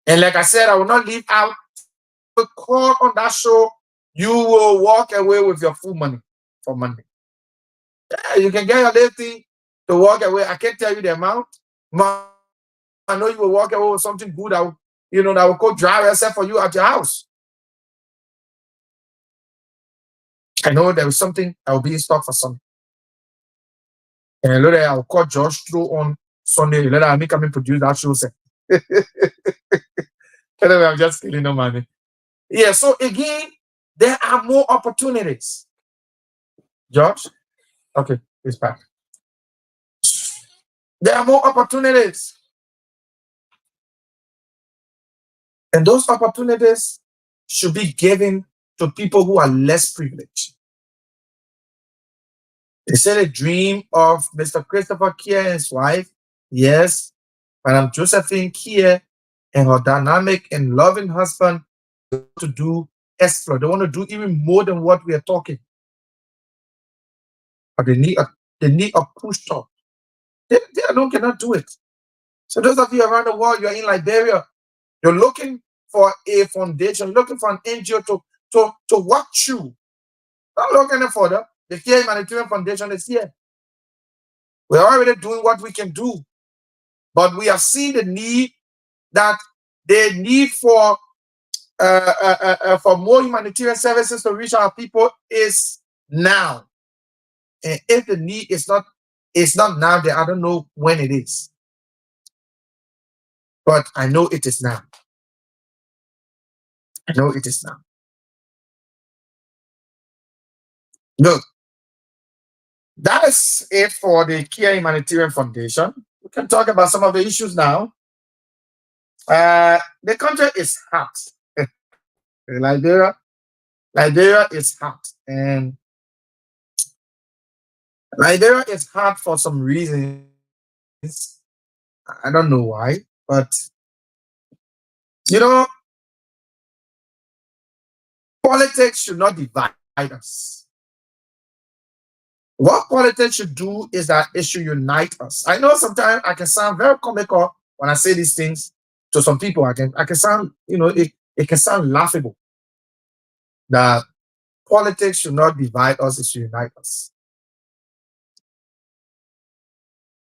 And like I said, I will not leave out the call on that show. You will walk away with your full money for Monday. Yeah, you can get your little thing to walk away. I can't tell you the amount. I know you will walk away with something good that will go drive yourself for you at your house. I know there is something that will be in stock for Sunday. And I know that I'll call Josh through on Sunday. Let me come and produce that show. Anyway, I'm just kidding, no money. Yeah, so again, there are more opportunities. Josh? Okay, he's back. There are more opportunities. And those opportunities should be given to people who are less privileged. They said a dream of Mr. Christopher Kier and his wife. Yes, Madam Josephine Kier and her dynamic and loving husband to do exploit. They want to do even more than what we are talking. But they need a push top. They alone cannot do it. So those of you around the world, you're in Liberia, you're looking for a foundation, looking for an NGO to work through. Not looking any further. The Kia Humanitarian Foundation is here. We're already doing what we can do. But we have seen the need that they need for more humanitarian services to reach our people is now. And if the need is not now, then I don't know when it is. But I know it is now. I know it is now. Look, that is it for the Kia Humanitarian Foundation. We can talk about some of the issues now. The country is hot. Liberia is hot. And Liberia is hot for some reasons. I don't know why, but politics should not divide us. What politics should do is that it should unite us. I know sometimes I can sound very comical when I say these things to some people. I can sound, it can sound laughable that politics should not divide us, it should unite us.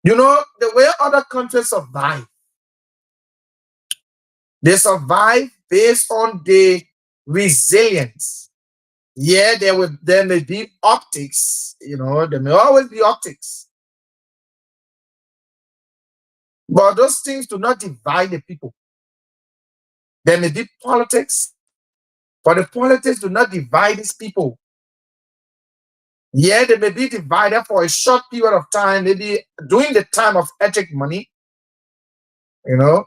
The way other countries survive, they survive based on the resilience. Yeah, there may be optics, there may always be optics. But those things do not divide the people. There may be politics, but the politics do not divide these people. Yeah, they may be divided for a short period of time, maybe during the time of ethnic money, you know,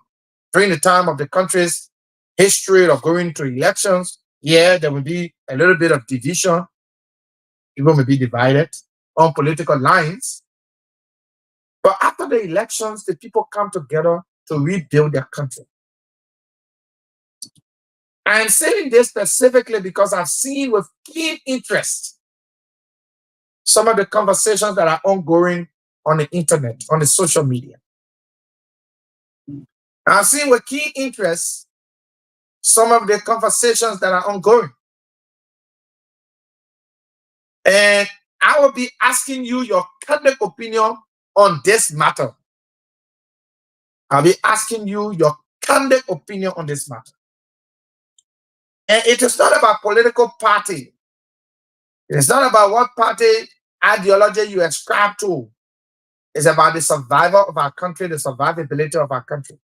during the time of the country's history of going to elections. Yeah, there will be a little bit of division. People may be divided on political lines. But after the elections, the people come together to rebuild their country. I'm saying this specifically because I've seen with keen interest some of the conversations that are ongoing on the internet, on the social media. I've seen with keen interest some of the conversations that are ongoing. And I will be asking you your candid opinion on this matter. I'll be asking you your candid opinion on this matter. And it is not about political party. It's not about what party ideology you ascribe to. It's about the survival of our country, the survivability of our country.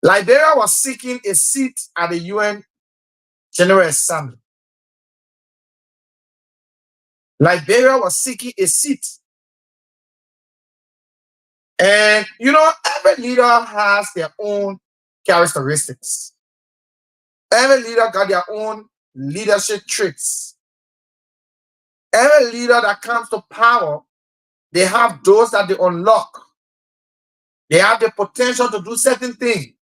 Liberia was seeking a seat at the UN General Assembly. Liberia was seeking a seat. And, every leader has their own characteristics. Every leader got their own leadership traits. Every leader that comes to power, they have those that they unlock. They have the potential to do certain things.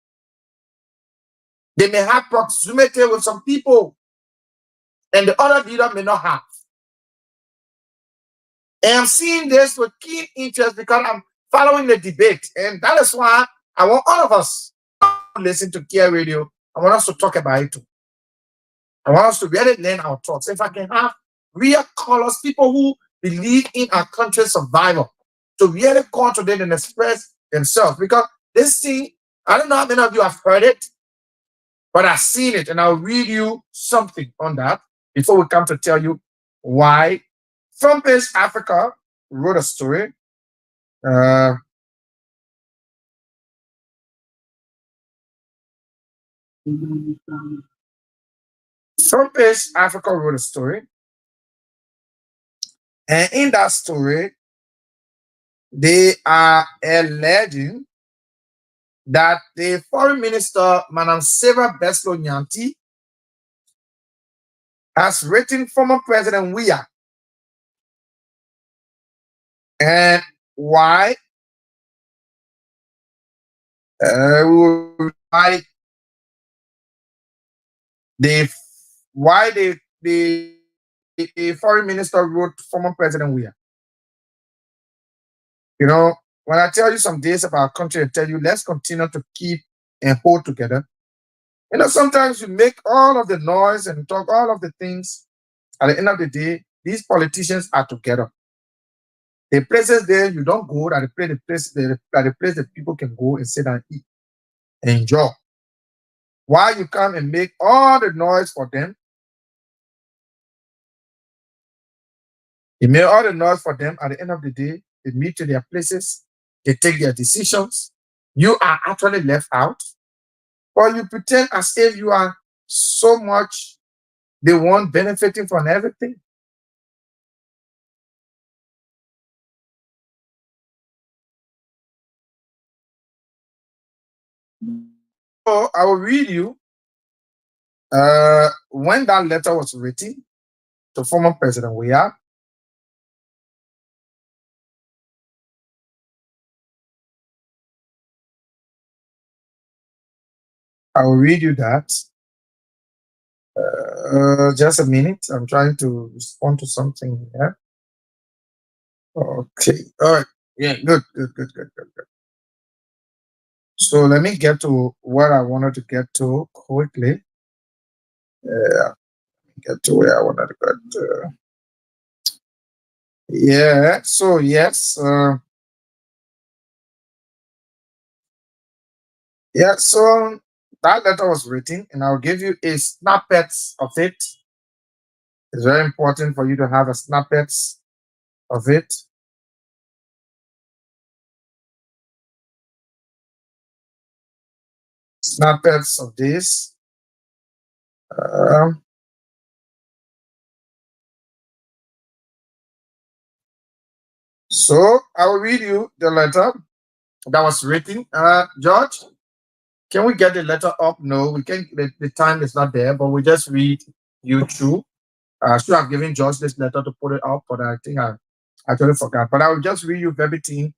They may have proximity with some people, and the other leader may not have. And I'm seeing this with keen interest because I'm following the debate. And that is why I want all of us to listen to Care Radio. I want us to talk about it too. I want us to really learn our thoughts. If I can have real callers, people who believe in our country's survival, to really call to them and express themselves. Because this thing, I don't know how many of you have heard it, but I've seen it, and I'll read you something on that before we come to tell you why. Front Page Africa wrote a story. Uh, Front Page Africa wrote a story, and in that story, they are alleging that the foreign minister, Madam Sarah Beslo Nyanti, has written former President Weah. And why? Why they why the foreign minister wrote former President Weah. When I tell you some days about our country and tell you let's continue to keep and hold together. Sometimes you make all of the noise and talk all of the things. At the end of the day, these politicians are together. The places there you don't go, that the place that people can go and sit and eat and enjoy. Why you come and make all the noise for them? You make all the noise for them. At the end of the day, they meet to their places, they take their decisions. You are actually left out, or you pretend as if you are so much the one benefiting from everything. So I will read you when that letter was written to former President Weah. I will read you that. Just a minute. I'm trying to respond to something here. Okay. All right. Yeah. Good. Good. Good. Good. Good. Good. So let me get to what I wanted to get to quickly. Yeah. Get to where I wanted to get. Yeah. So yes. Yeah. So that letter was written, and I'll give you a snippet of it. It's very important for you to have a snippet of it. Snippets of this. Um, so I will read you the letter that was written. George, can we get the letter up? No, we can't. The time is not there, but we just read you through. I should have given George this letter to put it up, but I think I actually forgot. But I will just read you verbatim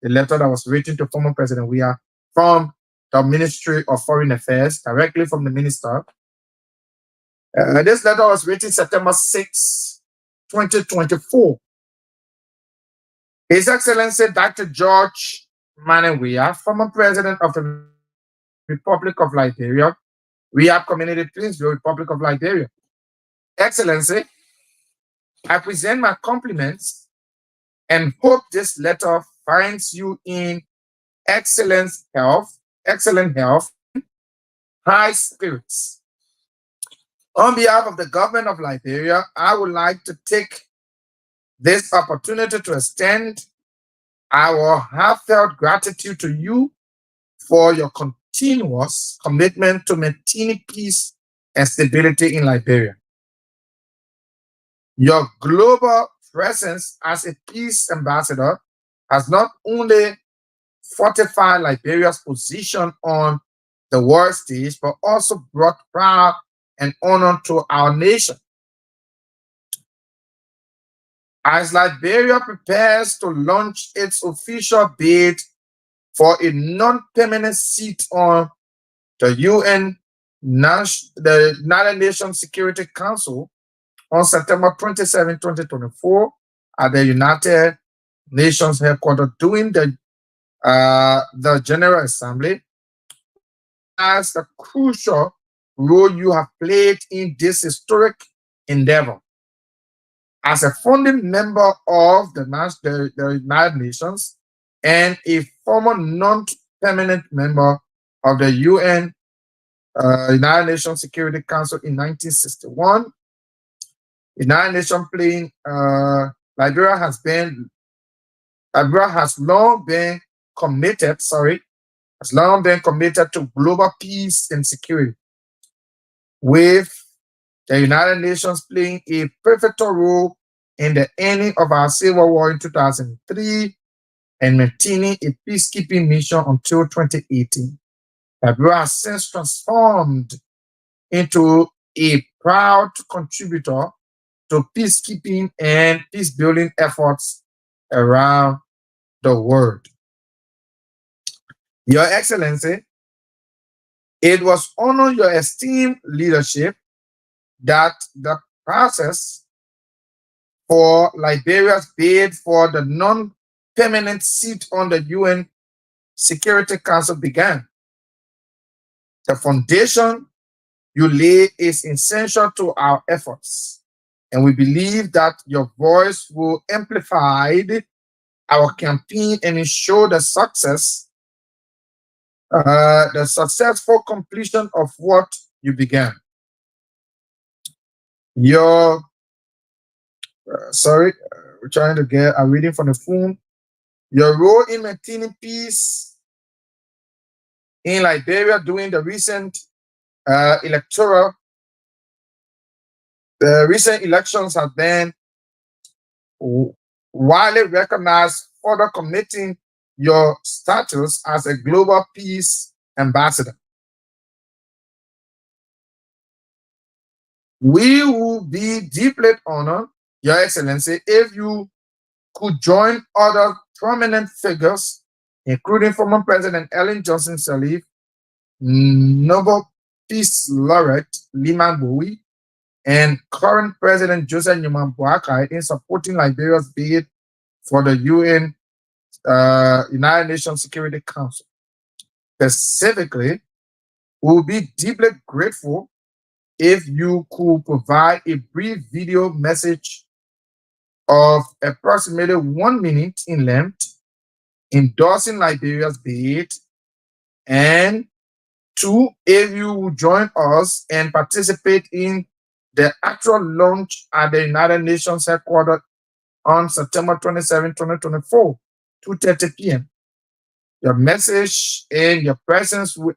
the letter that was written to former President Weah from the Ministry of Foreign Affairs, directly from the minister. This letter was written September 6, 2024. His Excellency Dr. George Weah, former President of the Republic of Liberia, Weah Community, Prince, the Republic of Liberia. Excellency, I present my compliments and hope this letter finds you in excellent health and high spirits. On behalf of the government of Liberia, I would like to take this opportunity to extend our heartfelt gratitude to you for your continuous commitment to maintaining peace and stability in Liberia. Your global presence as a peace ambassador has not only fortified Liberia's position on the world stage, but also brought pride and honor to our nation. As Liberia prepares to launch its official bid for a non-permanent seat on the the United Nations Security Council on September 27, 2024, at the United Nations headquarters during the General Assembly, we recognize the crucial role you have played in this historic endeavor. As a founding member of the United Nations and a former non-permanent member of the United Nations Security Council in 1961, United Nations playing Liberia has long been committed to global peace and security, with the United Nations playing a pivotal role in the ending of our civil war in 2003 and maintaining a peacekeeping mission until 2018. Liberia has since transformed into a proud contributor to peacekeeping and peace building efforts around the world. Your Excellency, it was under your esteemed leadership that the process for Liberia's bid for the non-permanent seat on the UN Security Council began. The foundation you lay is essential to our efforts, and we believe that your voice will amplify our campaign and ensure the successful completion of what you began. Your sorry, we're trying to get. I'm reading from the phone. Your role in maintaining peace in Liberia during the electoral, the recent elections have been widely recognized, further committing your status as a global peace ambassador. We will be deeply honored, Your Excellency, if you could join other prominent figures, including former President Ellen Johnson Sirleaf, Nobel Peace Laureate Liman Bowie and current President Joseph Newman Boakai in supporting Liberia's bid for the United Nations Security Council. Specifically, we will be deeply grateful if you could provide a brief video message of approximately 1 minute in length endorsing Liberia's bid, and two, if you will join us and participate in the actual launch at the United Nations headquarters on September 27, 2024, 2:30 p.m. Your message and your presence will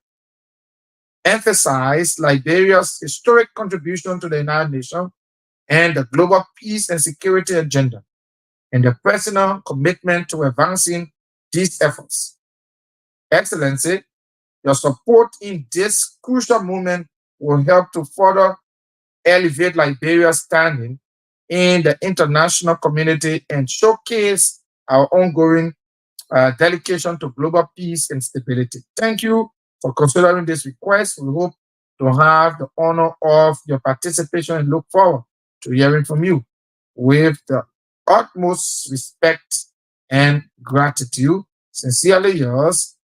emphasize Liberia's historic contribution to the United Nations and the global peace and security agenda, and the personal commitment to advancing these efforts. Excellency, your support in this crucial moment will help to further elevate Liberia's standing in the international community and showcase our ongoing dedication to global peace and stability. Thank you for considering this request. We hope to have the honor of your participation and look forward to hearing from you. With the utmost respect and gratitude, sincerely yours,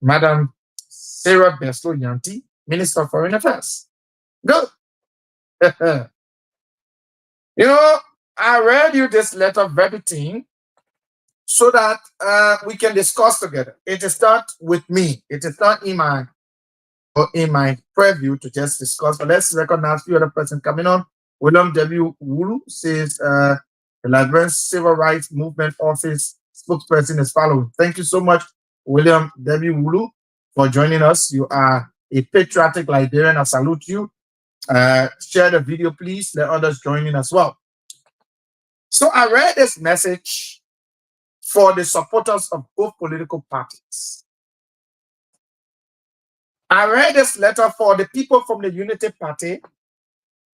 Madam Sarah Beslo Yanti, Minister of Foreign Affairs. Good. I read you this letter verbatim so that we can discuss together. It is not with me. It is not in my preview to just discuss. But let's recognize the other person coming on. William W. Wulu says the Liberian Civil Rights Movement Office spokesperson is following. Thank you so much, William W. Wulu, for joining us. You are a patriotic Liberian. I salute you. Share the video, please. Let others join in as well. So I read this message for the supporters of both political parties. I read this letter for the people from the Unity Party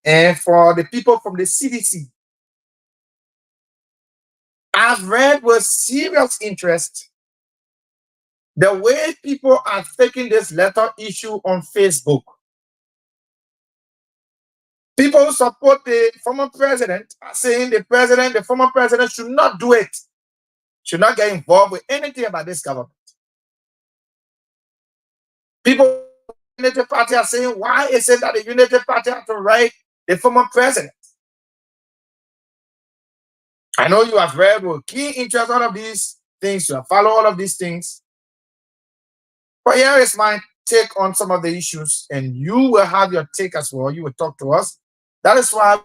and for the people from the CDC. I've read with serious interest the way people are taking this letter issue on Facebook. People who support the former president are saying the former president should not do it, should not get involved with anything about this government. People in the Unity Party are saying, why is it that the Unity Party has to write the former president? I know you have read with keen interest all of these things, you have followed all of these things. But here is my take on some of the issues, and you will have your take as well. You will talk to us. That is why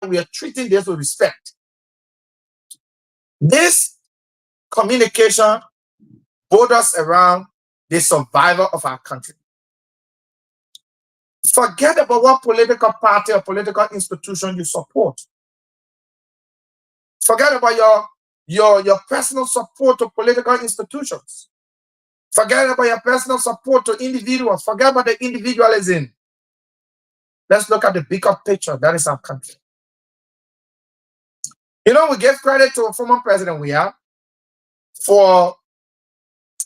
we are treating this with respect. This communication borders around the survival of our country. Forget about what political party or political institution you support. Forget about your personal support to political institutions. Forget about your personal support to individuals. Forget about the individualism. Let's look at the bigger picture. That is our country. We give credit to a former president we have for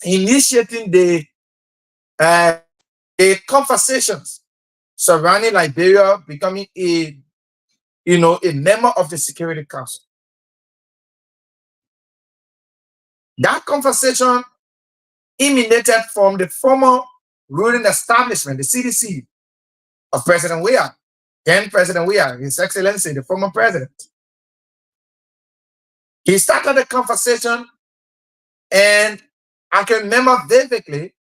initiating the conversations surrounding Liberia becoming a member of the Security Council. That conversation emanated from the former ruling establishment, the CDC, of President Weah, then President Weah, His Excellency, the former president. He started the conversation, and I can remember vividly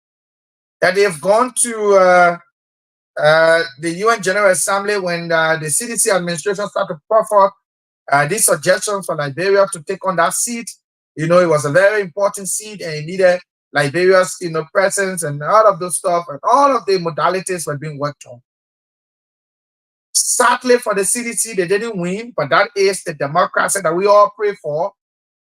that they've gone to the UN General Assembly when the CDC administration started to pour forth these suggestions for Liberia to take on that seat. It was a very important seat, and it needed Liberia's presence and all of those stuff, and all of the modalities were being worked on. Sadly for the CDC, they didn't win, but that is the democracy that we all pray for.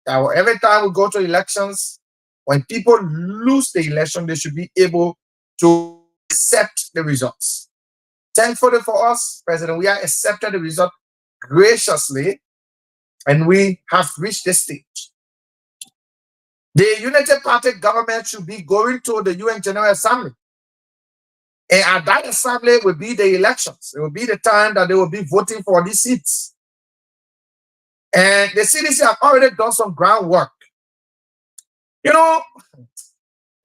That every time we go to elections, when people lose the election, they should be able to accept the results. Thankfully for us, President, we have accepted the result graciously, and we have reached this stage. The United Party government should be going to the UN General Assembly And at that assembly will be the elections. It will be the time that they will be voting for these seats. And the CDC have already done some groundwork. You know,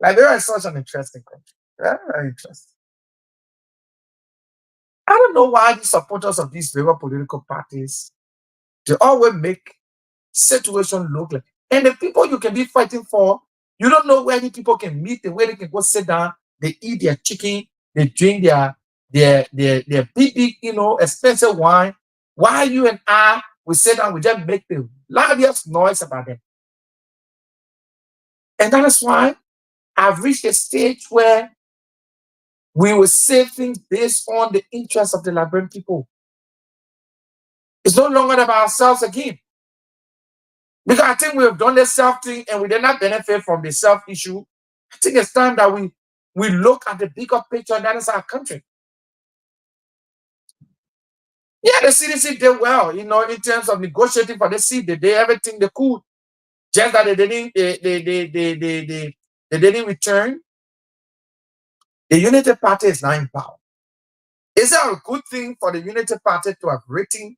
Liberia is such an interesting country. Very, very interesting. I don't know why the supporters of these various political parties, they always make situation look like. And the people you can be fighting for, you don't know where the people can meet, the way they can go sit down, they eat their chicken, they drink their big, expensive wine. Why you and I we sit down, we just make the loudest noise about them. And that is why I've reached a stage where we will say things based on the interests of the Liberian people. It's no longer about ourselves again. Because I think we have done the self thing and we did not benefit from the self issue. I think it's time that we look at the bigger picture, and that is our country. Yeah, the CDC did well, in terms of negotiating for the seat. They did everything they could. Just that they didn't return. The Unity Party is now in power. Is it a good thing for the Unity Party to have written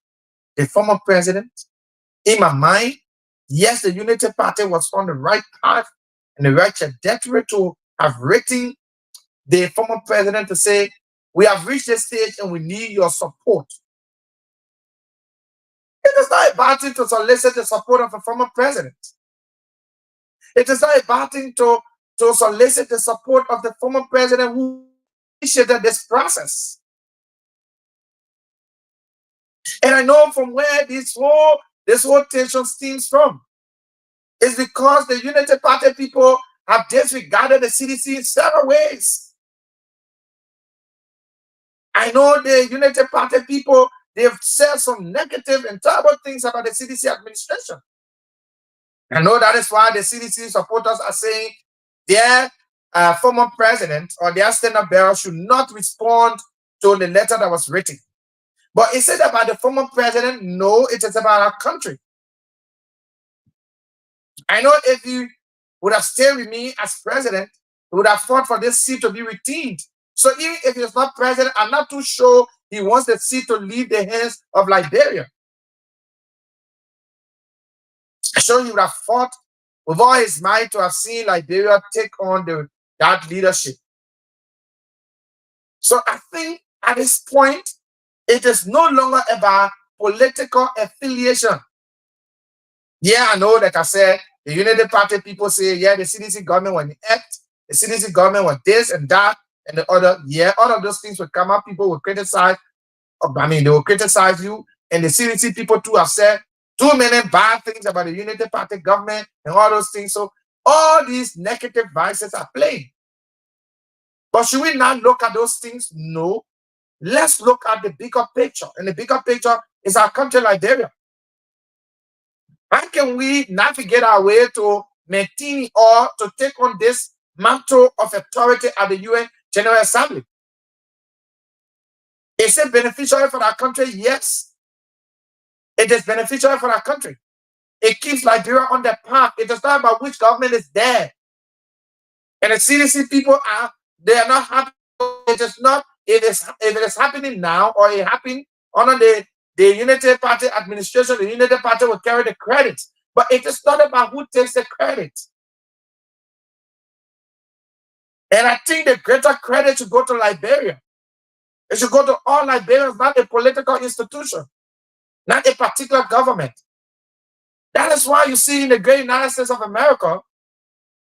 the former president? In my mind, yes, the Unity Party was on the right path and the right trajectory to have written the former president to say, we have reached this stage and we need your support. It is not a bad thing to solicit the support of a former president. It is not a bad thing to solicit the support of the former president who initiated this process. And I know from where this whole tension stems from. It's because the Unity Party people have disregarded the CDC in several ways. I know the Unity Party people, they've said some negative and terrible things about the CDC administration. I know that is why the CDC supporters are saying their former president or their standard bearer should not respond to the letter that was written. But is it about the former president? No, it is about our country. I know if you would have stayed with me as president, he would have fought for this seat to be retained. So even if he's not president, I'm not too sure he wants the seat to leave the hands of Liberia. I'm sure he would have fought with all his might to have seen Liberia take on that leadership. So I think at this point, it is no longer about political affiliation. Yeah, I know, like I said, the Unity Party people say, yeah, the CDC government was act, the CDC government was this and that and the other. Yeah, all of those things will come up. People will criticize. They will criticize you. And the CDC people too have said too many bad things about the Unity Party government and all those things. So all these negative voices are playing. But should we not look at those things? No. Let's look at the bigger picture. And the bigger picture is our country, Liberia. How can we navigate our way to maintain or to take on this mantle of authority at the UN General Assembly? Is it beneficial for our country? Yes. It is beneficial for our country. It keeps Liberia on the path. It is not about which government is there. And the CDC people they are not happy. It is not, if it is happening now or it happened under the Unity Party administration, the Unity Party will carry the credit. But it is not about who takes the credit. And I think the greater credit should go to Liberia. It should go to all Liberians, not a political institution, not a particular government. That is why you see in the great United States of America,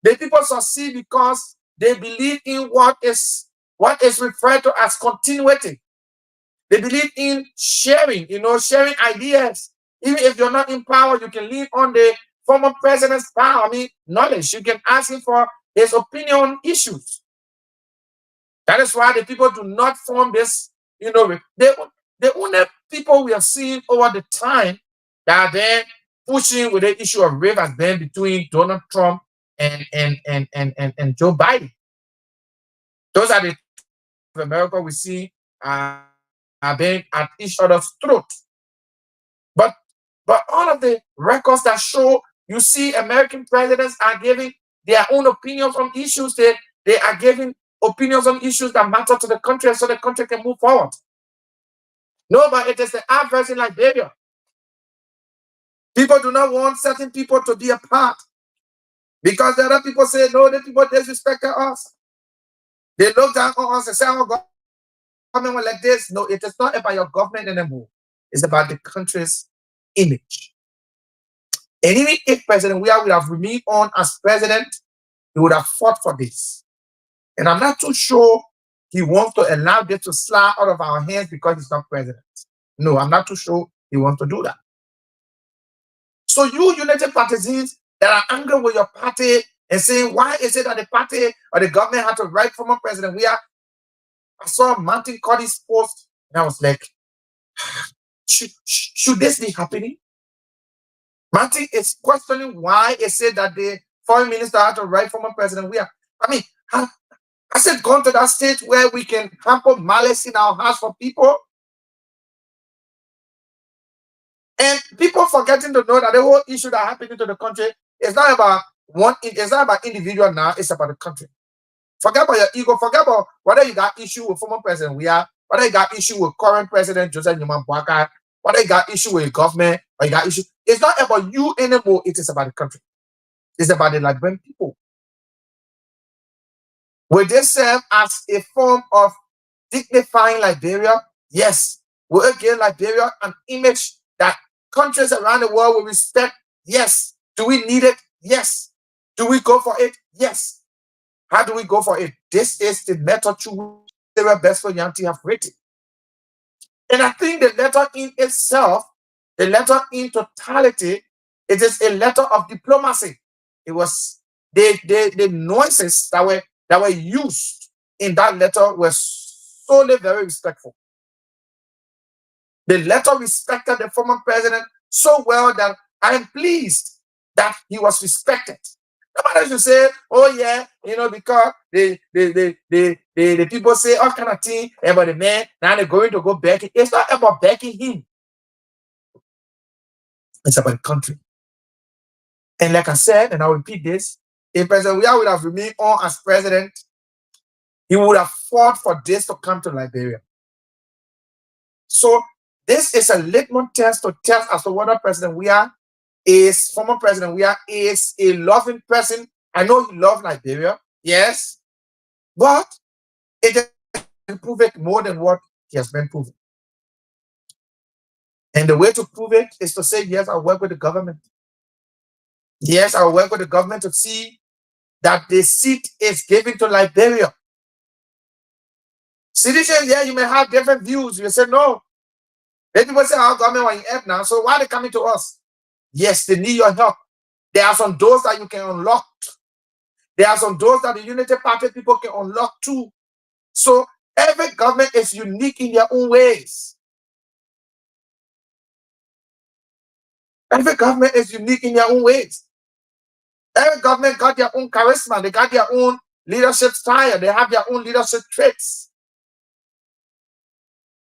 the people succeed because they believe in what is referred to as continuity. They believe in sharing, sharing ideas. Even if you're not in power, you can lean on the former president's power, knowledge. You can ask him for his opinion on issues. That is why the people do not form this, the only people we have seen over the time that are then pushing with the issue of rape has been between Donald Trump and Joe Biden. Those are the of America we see are being at each other's throat. But all of the records that show, you see American presidents are giving their own opinions on issues. They are giving opinions on issues that matter to the country so the country can move forward. No, but it is the adverse in Liberia. People do not want certain people to be a part because the other people say, no, the people disrespect us. They look down on us and say, our government was like this. No, it is not about your government anymore. It's about the country's image. And even if President Weah would have remained on as president, he would have fought for this. And I'm not too sure he wants to allow this to slide out of our hands because he's not president. No, I'm not too sure he wants to do that. So you United Partisans that are angry with your party and saying, why is it that the party or the government had to write former President Weah? I saw Martin Cuddy's post and I was like, should this be happening? Martin is questioning why it said that the foreign minister had to write former President Weah. I mean, has it gone to that stage where we can hamper malice in our hearts for people? And people forgetting to know that the whole issue that happened to the country is not about it's not about individual now, it's about the country. Forget about your ego, forget about whether you got issue with former President Weah, whether you got issue with current President Joseph Newman Boakai, whether you got issue with government, or you got issue. It's not about you anymore, it is about the country. It's about the Liberian people. Will they serve as a form of dignifying Liberia? Yes. Will it give Liberia an image that countries around the world will respect? Yes. Do we need it? Yes. Do we go for it? Yes. How do we go for it? This is the method through which the best for Yanti have written. And I think the letter in itself, the letter in totality, it is a letter of diplomacy. It was the nuances that were used in that letter were solely very respectful. The letter respected the former president so well that I am pleased that he was respected. Nobody should say, oh yeah, because the people say all kind of thing about the man, now they're going to go back. It's not about backing him. It's about the country. And like I said, and I'll repeat this, if President Weah would have remained on as president, he would have fought for this to come to Liberia. So this is a litmus test to test as to whether former President Weah is a loving person. I know he loves Liberia, yes, but it doesn't prove it more than what he has been proven. And the way to prove it is to say, yes, I'll work with the government. Yes, I'll work with the government to see that the seat is given to Liberia. Citizens, yeah, you may have different views. You say, no. Then people say, our government are in help now, so why are they coming to us? Yes, they need your help. There are some doors that you can unlock. There are some doors that the Unity Party people can unlock too. So every government is unique in their own ways. Every government is unique in their own ways. Every government got their own charisma. They got their own leadership style. They have their own leadership traits.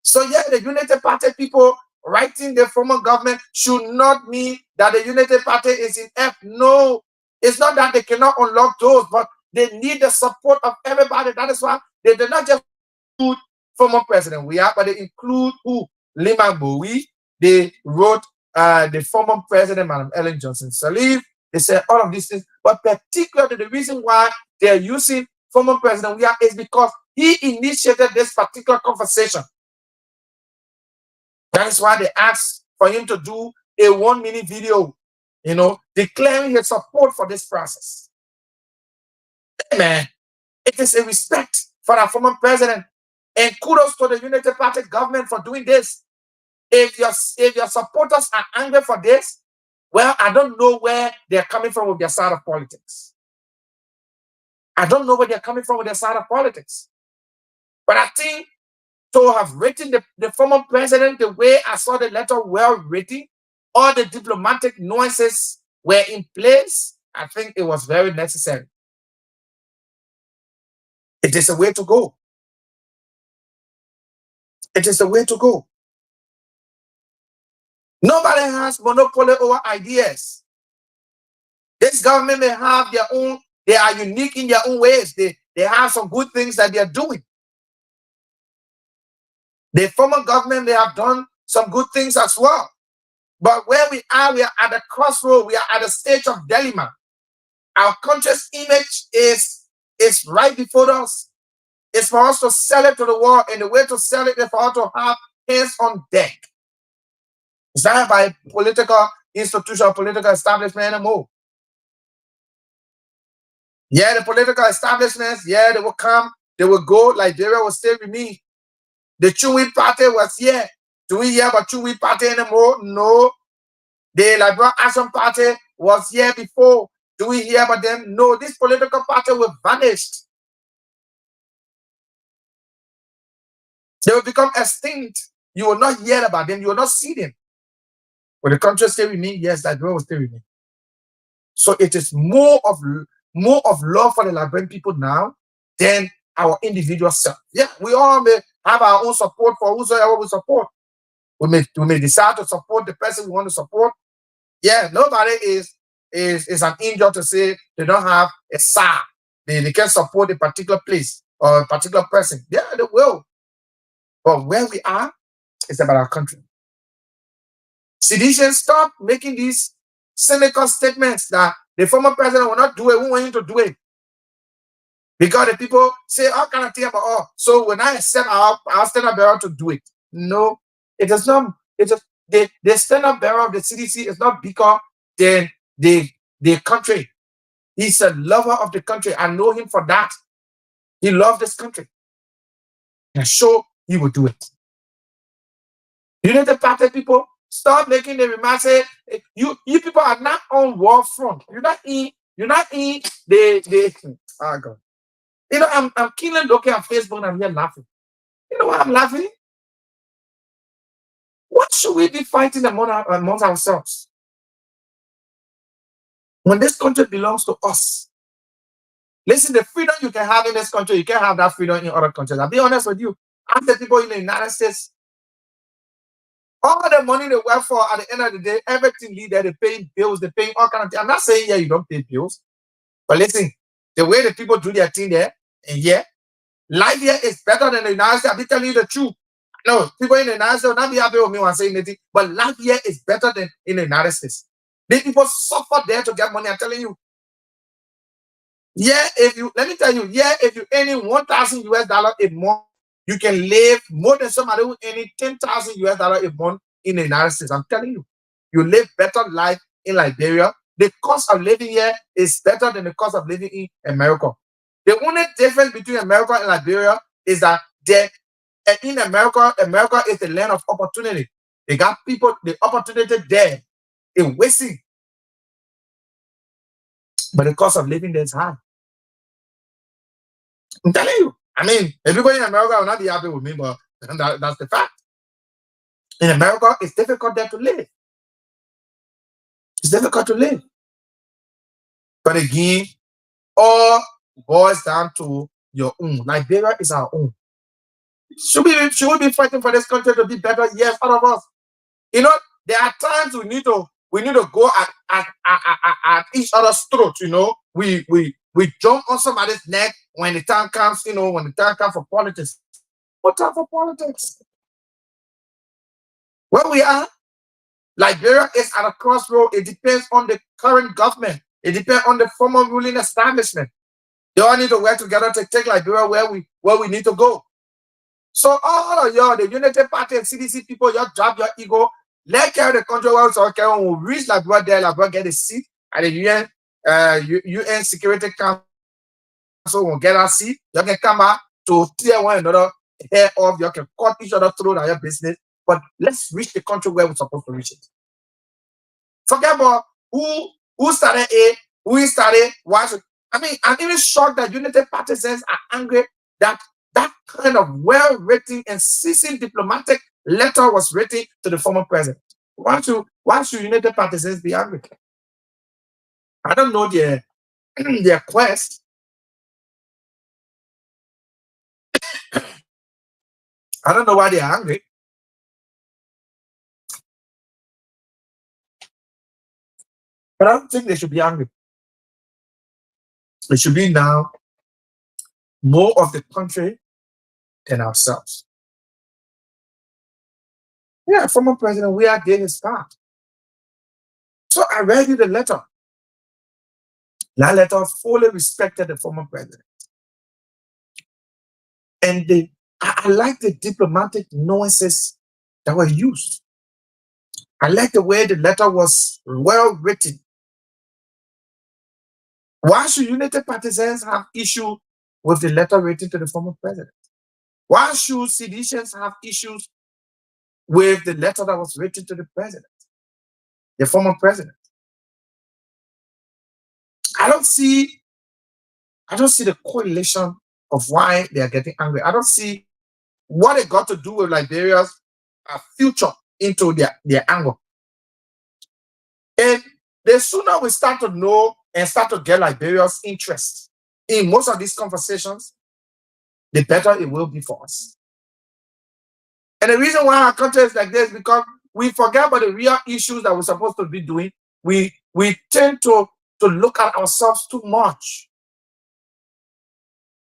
So yeah, the Unity Party people writing the former government should not mean that the Unity Party is in F. No, it's not that they cannot unlock doors, but they need the support of everybody. That is why they did not just include former President Weah, but they include who? Liman Bowie. They wrote the former President, Madam Ellen Johnson Sirleaf. They said all of these things, but particularly the reason why they're using former President Weah is because he initiated this particular conversation. That is why they asked for him to do a 1-minute video, declaring his support for this process. Amen. It is a respect for our former president. And kudos to the Unity Party government for doing this. If your supporters are angry for this, well, I don't know where they're coming from with their side of politics. I don't know where they're coming from with their side of politics. But I think to have written the former president the way I saw the letter well written, all the diplomatic nuances were in place, I think it was very necessary. It is a way to go. It is the way to go. Nobody has monopoly over ideas. This government may have their own, they are unique in their own ways. they have some good things that they are doing. The former government, they have done some good things as well. But where we are at the crossroad. We are at a stage of dilemma. Our country's image is right before us. It's for us to sell it to the world, and the way to sell it is for us to have hands on deck. It's not by political institution or political establishment anymore. Yeah, the political establishments, yeah, they will come, they will go. Liberia will stay with me. The Chewy party was here. Do we hear about Chewy party anymore? No. The Liberal Action Party was here before. Do we hear about them? No. This political party will vanish. They will become extinct. You will not hear about them. You will not see them. But the country stay with me, yes, Liberia will stay with me. So it is more of love for the Liberian people now than our individual self. Yeah, we all may have our own support for whosoever we support. We may decide to support the person we want to support. Yeah, nobody is an angel to say they don't have a side. They can support a particular place or a particular person. Yeah, they will. But where we are, it's about our country. Sedition, stop making these cynical statements that the former president will not do it. We want him to do it. Because the people say all kind of things about, oh, so when I accept our stand-up bearer to do it. No, it does not. It's just the stand-up bearer of the CDC is not bigger than the country. He's a lover of the country. I know him for that. He loves this country. And sure, he will do it. United Party people, stop making the remarks. Say, you people are not on war front. You're not in the oh God. You know, I'm killing looking at Facebook and I'm here laughing. You know why I'm laughing? What should we be fighting amongst ourselves? When this country belongs to us. Listen, the freedom you can have in this country, you can't have that freedom in other countries. I'll be honest with you. Ask the people in the United States, all the money they work for at the end of the day, everything lead there, they paying bills, they paying all kind of things. I'm not saying yeah, you don't pay bills. But listen, the way the people do their thing there, and yeah, life here is better than the United States. I'll be telling you the truth. No, people in the United States will not be happy with me when I'm saying anything, but life here is better than in the United States. The people suffer there to get money. I'm telling you. Yeah, let me tell you, yeah, if you earning $1,000 a month, you can live more than somebody who earning $10,000 a month in the United States. I'm telling you, you live better life in Liberia. The cost of living here is better than the cost of living in America. The only difference between America and Liberia is that in America is the land of opportunity. They got people, the opportunity there is wasting. But the cost of living there is high. I'm telling you. I mean, everybody in America will not be happy with me, but that's the fact. In America, it's difficult there to live. It's difficult to live. But again, all boils down to your own. Liberia is our own. Should we be fighting for this country to be better? Yes, all of us. You know, there are times we need to go at each other's throat. You know, we jump on somebody's neck when the time comes. You know, when the time comes for politics. What time for politics? Where we are, Liberia is at a crossroad. It depends on the current government. It depends on the former ruling establishment. They all need to work together to take Liberia where we need to go. So all of y'all, the United Party and CDC people, y'all drop your ego. Let carry the country well so when we reach Liberia there, Liberia get a seat at the UN Security Council. Will get a seat. You can come out to tear one another hair off. You can cut each other through your business. But let's reach the country where we're supposed to reach it. Forget about who started it, who started, why should I mean, I'm even shocked that United Partisans are angry that kind of well-written and seasoned diplomatic letter was written to the former president. Why should United Partisans be angry? I don't know their quest. I don't know why they're angry. But I don't think they should be angry. It should be now more of the country than ourselves. Yeah, former president, we are doing his part. So I read you the letter. That letter fully respected the former president. And I like the diplomatic nuances that were used. I like the way the letter was well written. Why should United Partisans have issue with the letter written to the former president? Why should seditionists have issues with the letter that was written to the president, the former president? I don't see the correlation of why they are getting angry. I don't see what it got to do with Liberia's future into their anger. And the sooner we start to know and start to get Liberia's interest in most of these conversations, the better it will be for us. And the reason why our country is like this is because we forget about the real issues that we're supposed to be doing. We tend to look at ourselves too much.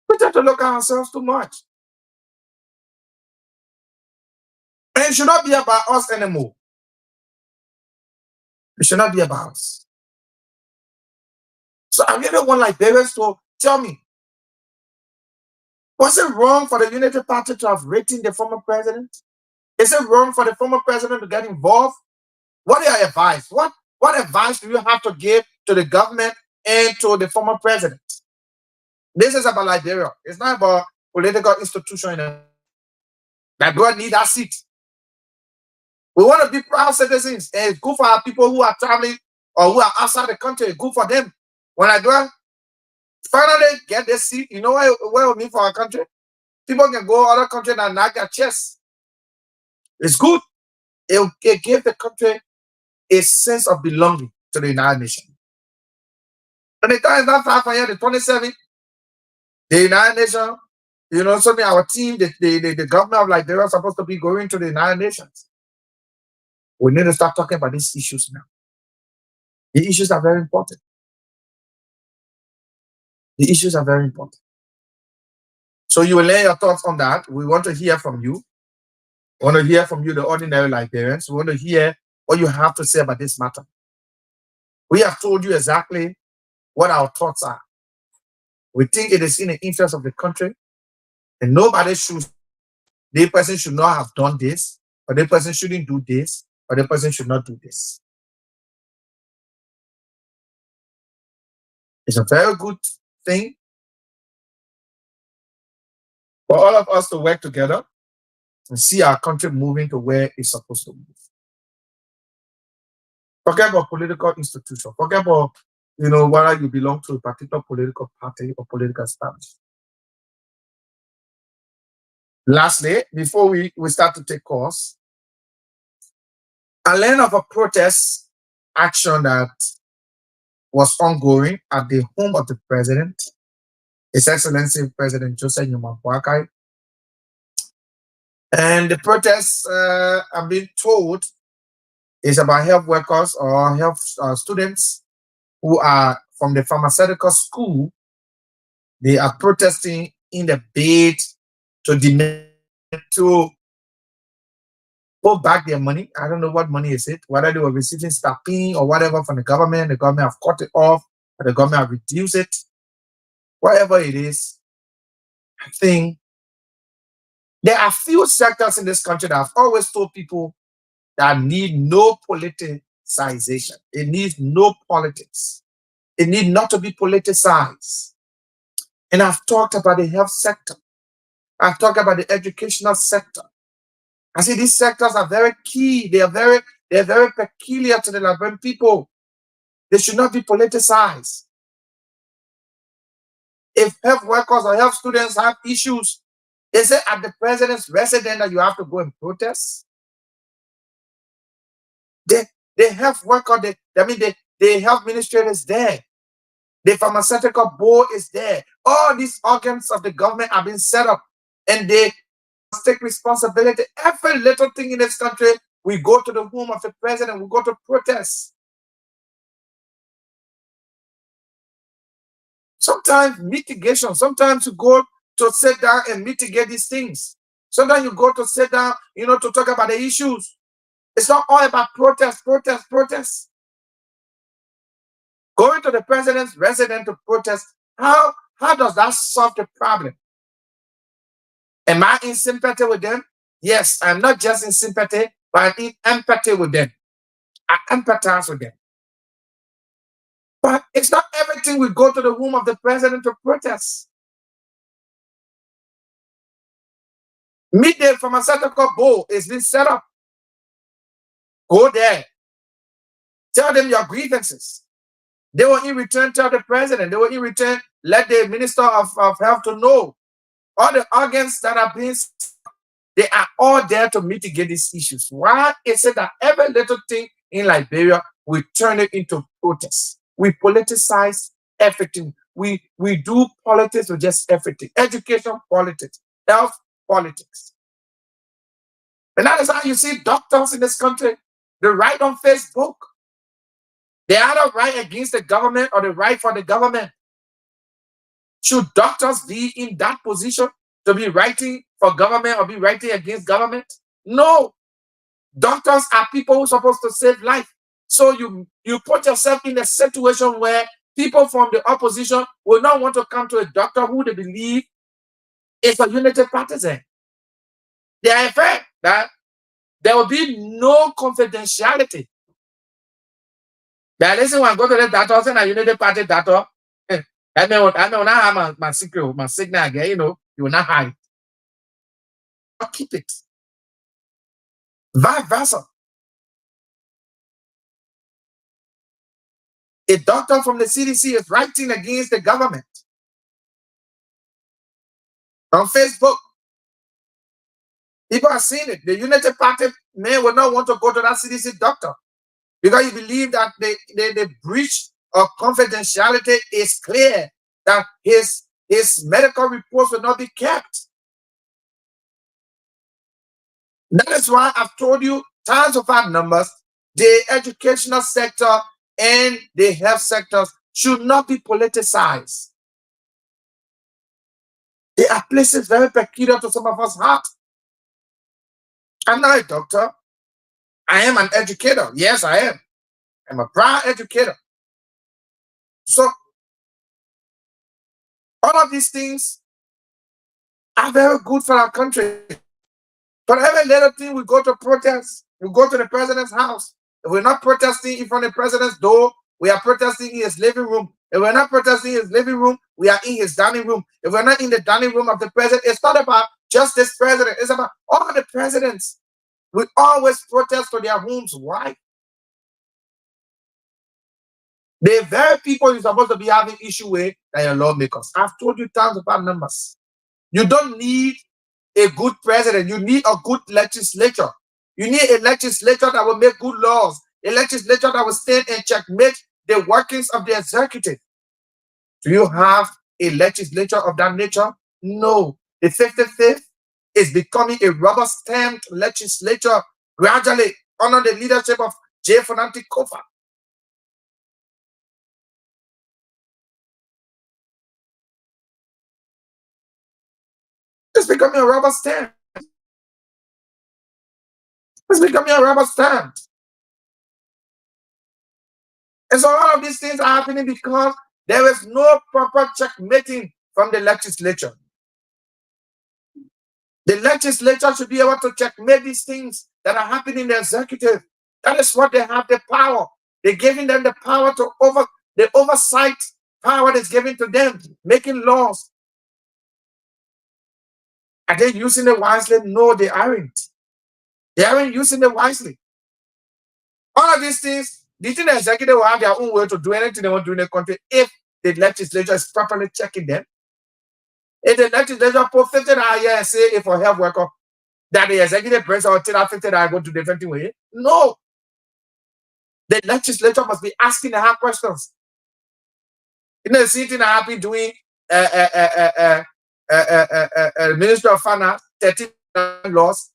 We tend to look at ourselves too much. And it should not be about us anymore. It should not be about us. So I really want Liberians to tell me, was it wrong for the Unity Party to have written the former president? Is it wrong for the former president to get involved? What are your advice? What advice do you have to give to the government and to the former president? This is about Liberia. It's not about political institution. Liberia need that seat. We want to be proud citizens, and it's good for our people who are traveling or who are outside the country. It's good for them. When Liberia finally get this seat, you know what it will mean for our country? People can go other countries and knock their chest. It's good. It gives the country a sense of belonging to the United Nations. And the time is not far from here, the 27th, the United Nations, certainly our team, the government of Liberia is supposed to be going to the United Nations. We need to start talking about these issues now. The issues are very important. The issues are very important. So you will lay your thoughts on that. We want to hear from you. We want to hear from you, the ordinary Liberians. We want to hear what you have to say about this matter. We have told you exactly what our thoughts are. We think it is in the interest of the country, and nobody should. The person should not have done this, or the person shouldn't do this, or the person should not do this. It's a very good thing for all of us to work together and see our country moving to where it's supposed to move. Forget about political institution. Forget about, whether you belong to a particular political party or political establishment. Lastly, before we start to take course, I learned of a protest action that was ongoing at the home of the president, His Excellency President Joseph Nyuma. And the protests, I'm being told, is about health workers or health students who are from the pharmaceutical school. They are protesting in the bid to demand to pull back their money. I don't know what money is it, whether they were receiving stipend or whatever from the government have cut it off, or the government have reduced it. Whatever it is, I think there are few sectors in this country that I've always told people that need no politicization. It needs no politics. It need not to be politicized. And I've talked about the health sector. I've talked about the educational sector. I see these sectors are very key. They're very peculiar to the Liberian people. They should not be politicized. If health workers or health students have issues, is it at the president's residence that you have to go and protest? The health worker, the health administrator is there. The pharmaceutical board is there. All these organs of the government are being set up, and they must take responsibility. Every little thing in this country, we go to the home of the president, we go to protest. Sometimes mitigation, sometimes you go to sit down and mitigate these things. Sometimes you go to sit down, to talk about the issues. It's not all about protest. Going to the president's residence to protest, how does that solve the problem? Am I in sympathy with them? Yes, I'm not just in sympathy, but I'm in empathy with them. I empathize with them. But it's not everything we go to the home of the president to protest. Midday pharmaceutical bowl is being set up. Go there. Tell them your grievances. They will in return tell the president. They will in return let the minister of health to know. All the organs that are being, they are all there to mitigate these issues. Why is it that every little thing in Liberia, we turn it into protest? We politicize everything. We do politics with just everything. Education politics, health politics. And that is how you see doctors in this country. They write on Facebook. They either write against the government or they write for the government. Should doctors be in that position to be writing for government or be writing against government? No. Doctors are people who are supposed to save life. So you put yourself in a situation where people from the opposition will not want to come to a doctor who they believe is a unity partisan. They are afraid that there will be no confidentiality. That listen, when I go to the doctor, say a unity party doctor, I may not have my secret, my signal again, you will not hide. I'll keep it. Vice versa. A doctor from the CDC is writing against the government on Facebook. People are seeing it. The United Party men will not want to go to that CDC doctor because you believe that the breach of confidentiality is clear, that his medical reports will not be kept. That is why I've told you times of our numbers, the educational sector and the health sectors should not be politicized. They are places very peculiar to some of us heart. I'm not a doctor. I am an educator. Yes, I am. I'm a proud educator. So all of these things are very good for our country. But every little thing we go to protest, we go to the president's house. If we're not protesting in front of the president's door, we are protesting in his living room. If we're not protesting in his living room, we are in his dining room. If we're not in the dining room of the president, it's not about just this president. It's about all the presidents. We always protest to their homes. Why? The very people you're supposed to be having issue with are your lawmakers. I've told you times about numbers. You don't need a good president. You need a good legislature. You need a legislature that will make good laws. A legislature that will stand and checkmate the workings of the executive. Do you have a legislature of that nature? No. The 55th is becoming a rubber-stamped legislature gradually under the leadership of J. Fonanti Kofa. It's becoming a rubber stamp. It's becoming a rubber stamp. And so all of these things are happening because there is no proper checkmating from the legislature. The legislature should be able to checkmate these things that are happening in the executive. That is what they have the power. They're giving them the power to the oversight power that's given to them, making laws. Are they using it wisely? No, they aren't. They aren't using it wisely. All of these things, do you think the executive will have their own way to do anything they want to do in the country if the legislature is properly checking them? If the legislature put $50 and say if for health worker that the executive president will take that $50 go to different way? No. The legislature must be asking the hard questions. You know, the same thing that happened doing Minister of Finance, 13 laws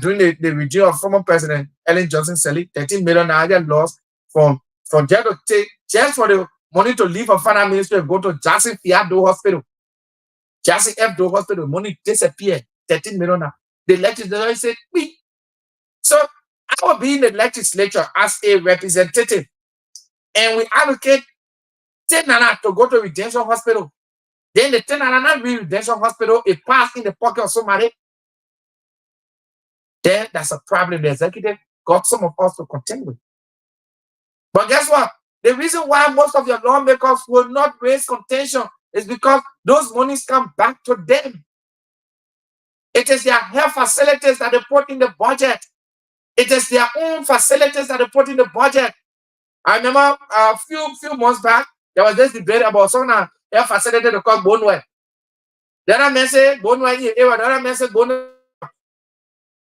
during the regime of former President Ellen Johnson Sirleaf, 13 million naira lost from there to take just for the money to leave a finance ministry and go to Jackson Fiado Hospital. Just F the hospital, money disappeared. 13 million. The legislature said, we. So I will be in the legislature as a representative, and we allocate 10 nana to go to Redemption Hospital. Then the 10 nana Redemption Hospital, it passed in the pocket of somebody. Then that's a problem the executive got some of us to contend with. But guess what? The reason why most of your lawmakers will not raise contention is because those monies come back to them. It is their health facilities that they put in the budget. It is their own facilities that they put in the budget. I remember a few months back, there was this debate about some health facility they call Bonewell. The other man said Bonewell, the other man said Bonewell.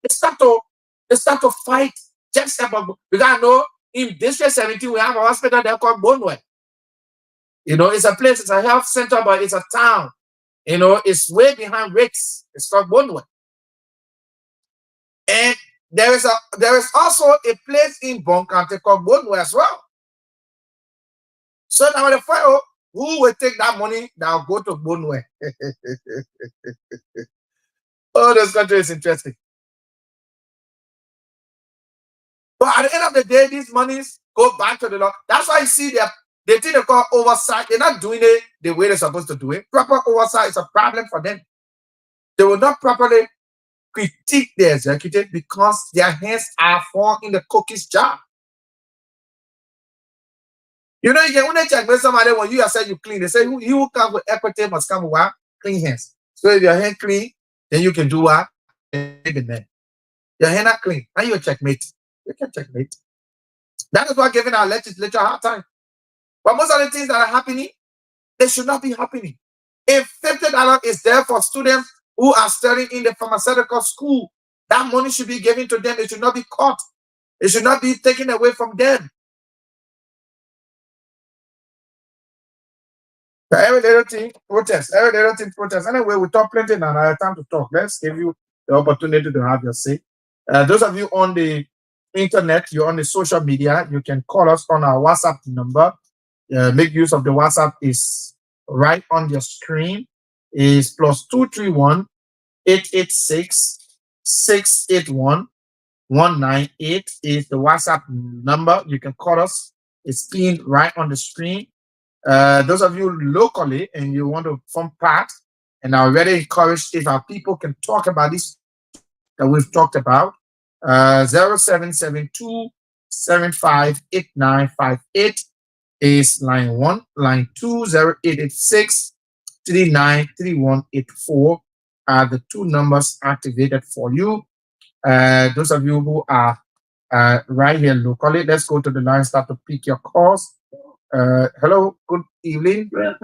They start to fight just about, because I know in District 17 we have a hospital there called Bonewell. It's a place, it's a health center, but it's a town. It's way behind Ricks. It's called Bonewell. And there is also a place in Bon County called Bonewell as well. So now the file, who will take that money that will go to Bonewell? Oh, this country is interesting. But at the end of the day, these monies go back to the law. That's why you see they think they call oversight. They're not doing it the way they're supposed to do it. Proper oversight is a problem for them. They will not properly critique the executive because their hands are full in the cookie's job. You can only check with somebody when you say you clean. They say you who come with equity must come with what? Clean hands. So if your hand clean, then you can do what? Your hand not clean. Now you're checkmate. You can checkmate. That is what giving our legislature a hard time. But most of the things that are happening, they should not be happening. If $50 is there for students who are studying in the pharmaceutical school, that money should be given to them. It should not be cut. It should not be taken away from them. Every little thing protest. Anyway, we talk plenty now. I have time to talk. Let's give you the opportunity to have your say. Those of you on the internet, you're on the social media, you can call us on our WhatsApp number. Make use of the WhatsApp is right on your screen. Is +231 886 681 198 is the WhatsApp number. You can call us. It's pinned right on the screen. Those of you locally and you want to form part, and I already encourage if our people can talk about this that we've talked about. 0772 758958 is line 1. Line 2, 0886 393184 are the two numbers activated for you. Those of you who are right here locally, let's go to the line, start to pick your calls. Hello, good evening. And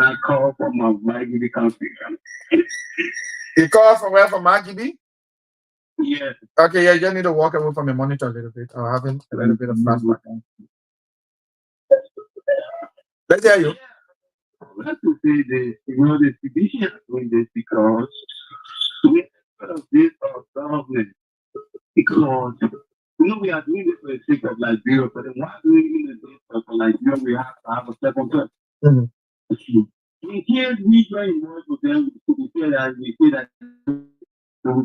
I call from my Maggie country. You call from where? From Maggie? Yeah. Okay, yeah, you just need to walk away from the monitor a little bit. I'm having a little bit of flashback. Let's hear you. Let's say the division between this because we have this government because we are doing this for the sake of Liberia, but then why doing this for Liberia? We have to have a second term. We can't be very much with them. We say that we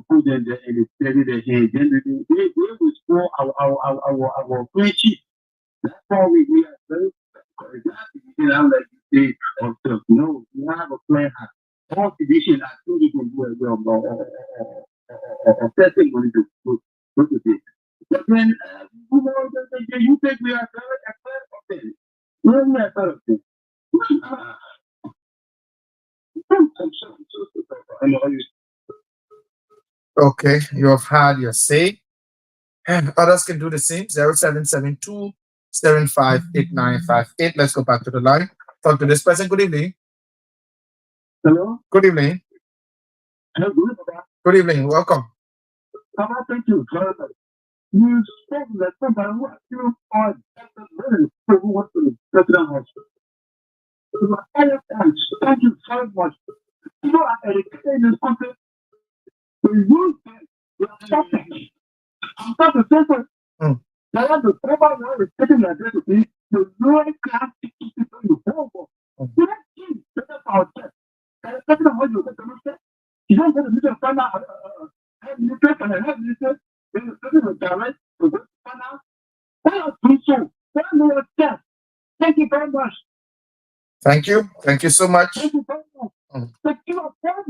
put them there and they steady their hand. Then they will spoil our friendship. That's why we are very I'm like you say ourselves. No, we have a plan. All division, I think we can do it well. Setting money to put it in. But then, you think we are very afraid of them? We're not afraid of them. Okay, you have had your say. And others can do the same. 0772 758958. Let's go back to the line. Talk to this person. Good evening. Hello? Good evening. Hello, good evening. Welcome. Thank you. You spoke that somebody who you are who wants to president hospital. Thank you so much. I educated this country. We use something. I'm not the center. I have the somebody who is taking the identity to really class people you horrible. That's our test. second of all, you get to you don't get to meet a find out head minister and a head minister, then the second of direct to go to find out. Why not do so? Why not step? Thank you very much. Thank you. Thank you so much. Thank you very much. Mm. Thank you, well, thank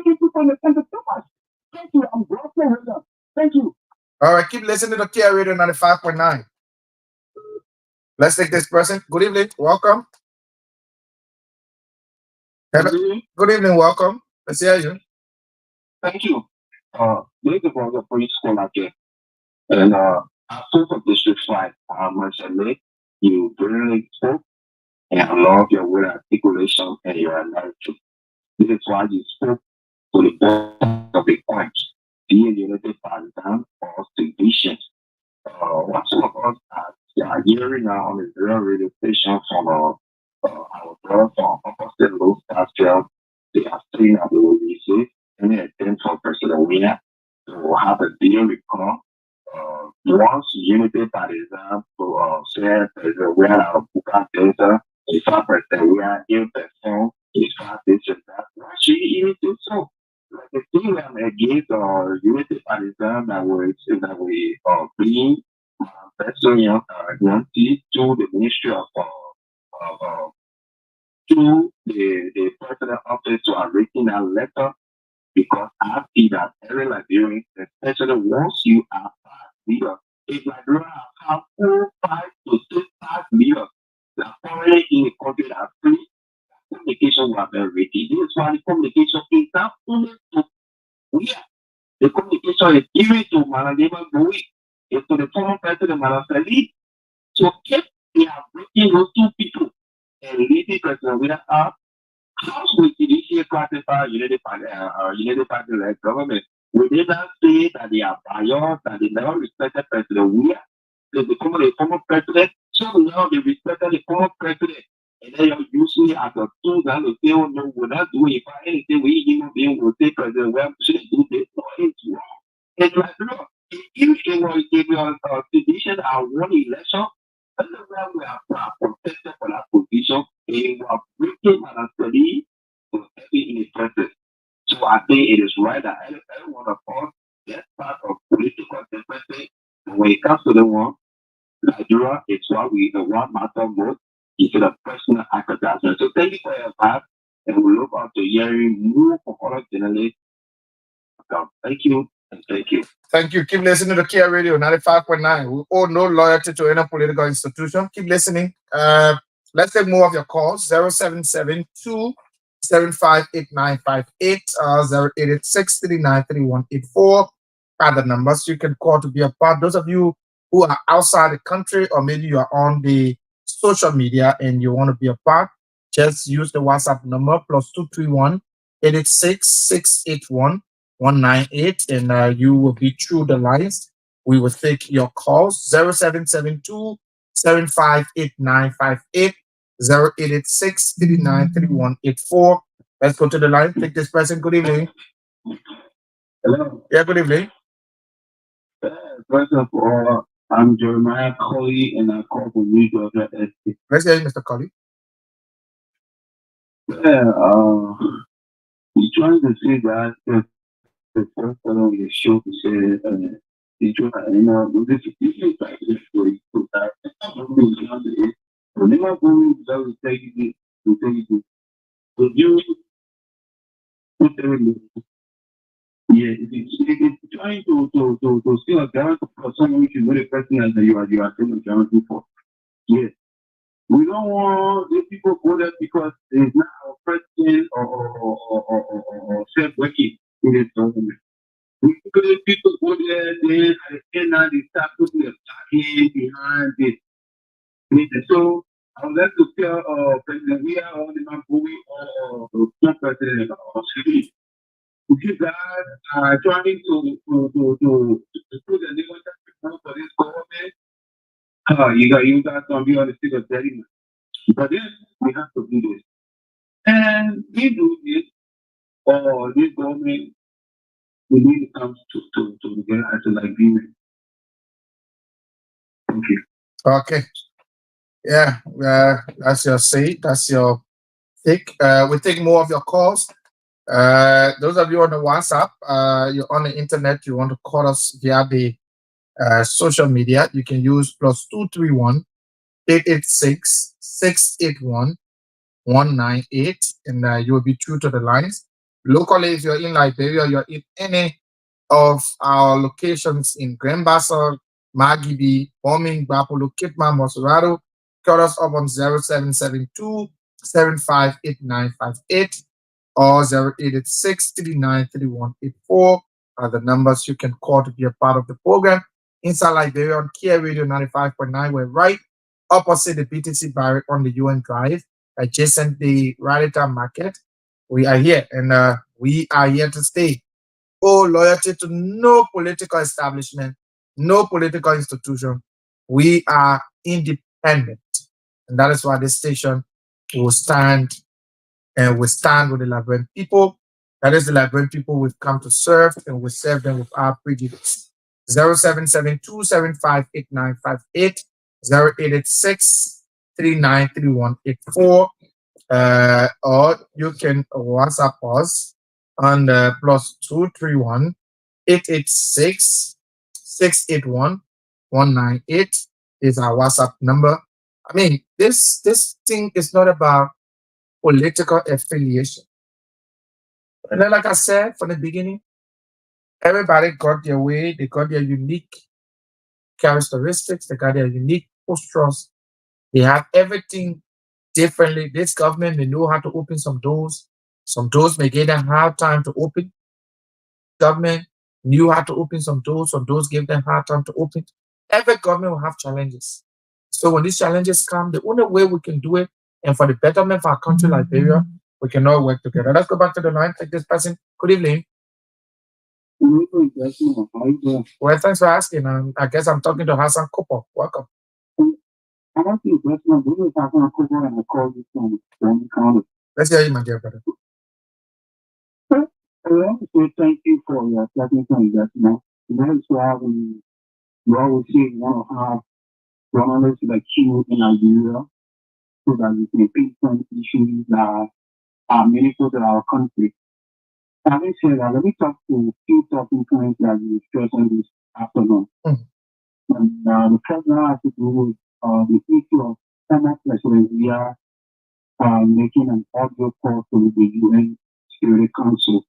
you for the thank you so much. Thank you. I'm grateful with that. Thank you. All right, keep listening to Kia Radio 95.9. Let's take this person. Good evening. Welcome. Hello. Good evening. Welcome. Let's hear you. Thank you. This is about the free school again. And I spoke of District 5, mentioned you really spoke, and I love your word articulation and your narrative. This is why you spoke to the point of the point, being united by the time or division. What some of us are hearing now on the real radio station from our brother from opposite Low Pascal, they are saying that they will receive any attempt for President Wiener to have a deal with Kong. Once unity partisan to share President Wiener of Bukan Data, if I President Wiener in person, if I this and that, why should you even do so? Like the thing I'm against unity partisan that we bring President Yanti to the Ministry to the president office to a written a letter because I see that every Liberian, especially once you are past leader, if Liberia have 4, 5 to 6 past leaders that are currently in the country that are free, communication will have been ready. This is why the communication is not only to we are. The communication is even to Management Bowie, it's to the former president Manasali. So if they are breaking those two people and leading President Wiener up, how will judiciary classify United Party like government? We did not say that they are biased, that they never respected President Wiener. They become the former president, so now they respected the former president. And then you're using it as a tool that they say, oh no, we're not doing it. If anything, we even being will say President Wiener shouldn't do this. No, it's wrong. It's like, look, if your tradition are one election, everywhere we are protected for that position, and we are breaking and study to every in the process. So I think it is right that every one of us gets part of political differences. And when it comes to the one, Nigeria, it's what we the one matter most instead of personal advertisement. So thank you for your part, and we look forward to hearing more from other journalists. Thank you and thank you. Thank you. Keep listening to Kia Radio 95.9. We owe no loyalty to any political institution. Keep listening. Let's take more of your calls. 0772 758958 0886 are the numbers you can call to be a part. Those of you who are outside the country or maybe you are on the social media and you want to be a part, just use the WhatsApp number +231 886 681 198 and you will be through the lines. We will take your calls 0772 758958 0886 393184. Let's go to the line. Take this person. Good evening. Hello. Yeah, good evening. First of all, I'm Jeremiah Colley and I call from New Georgia Estate. Let's hear you, Mr. Colley. Yeah, he's trying to say that the first one on the show to say he's trying, this is like this story. So that remember going that will take it to take it to you put everything. Yeah, it's trying to see a guarantee for someone which is not a person that you are saying a guarantee for. Yes. We don't want these people go there because there's not our president or self working in this government. We people go there, then at the end now they start putting their in behind this. So I would like to tell President we are on the man going or president or city. You guys are trying to put the legal for this government. You guys gonna be on the seat of daddy. But then we have to do this. And we do this, or this government, we need to come to get as an agreement. Thank you. Okay. Yeah, that's your say. That's your take. We take more of your calls. Those of you on the WhatsApp, you're on the internet, you want to call us via the social media, you can use +231 886 681 198, and you will be true to the lines. Locally, if you're in Liberia, you're in any of our locations in Grand Bassel, Magibi, Bombing, Bapolo, Kitman, Mosurado, call us up on 0772 758958 or 0886 393184 are the numbers you can call to be a part of the program. Inside Liberia on Kia Radio 95.9, we're right opposite the BTC barrack on the UN Drive, adjacent the Rarita Market. We are here and we are here to stay. Owe loyalty to no political establishment, no political institution. We are independent. And that is why this station will stand and we stand with the Liberian people. That is the Liberian people we've come to serve, and we serve them with our prejudice. 0772 758958, 0886 393184, or you can WhatsApp us on the +231 886 681 198 is our WhatsApp number. I mean, this thing is not about political affiliation. And then, like I said from the beginning, everybody got their way, they got their unique characteristics, they got their unique postures, they have everything differently. This government may know how to open some doors. Some doors may get them hard time to open. Government knew how to open some doors gave them hard time to open. Every government will have challenges. So when these challenges come, the only way we can do it, and for the betterment of our country, Liberia, we can all work together. Let's go back to the line. Take this person. Good evening. Well, thanks for asking. I guess I'm talking to Hassan Kopo. Welcome. I'm asking Desmond, this is Hassan Kubo, and I call you from County. Let's hear you, my dear brother. I want to say thank you for your technical investment. That is why we always say we want to have journalists like you in Nigeria so that we can pinpoint issues that are meaningful to our country. Having said that, let me talk to a few talking points that we discussed this afternoon. And the first one has to do with the issue of former President Via making an audio call to the UN Security Council.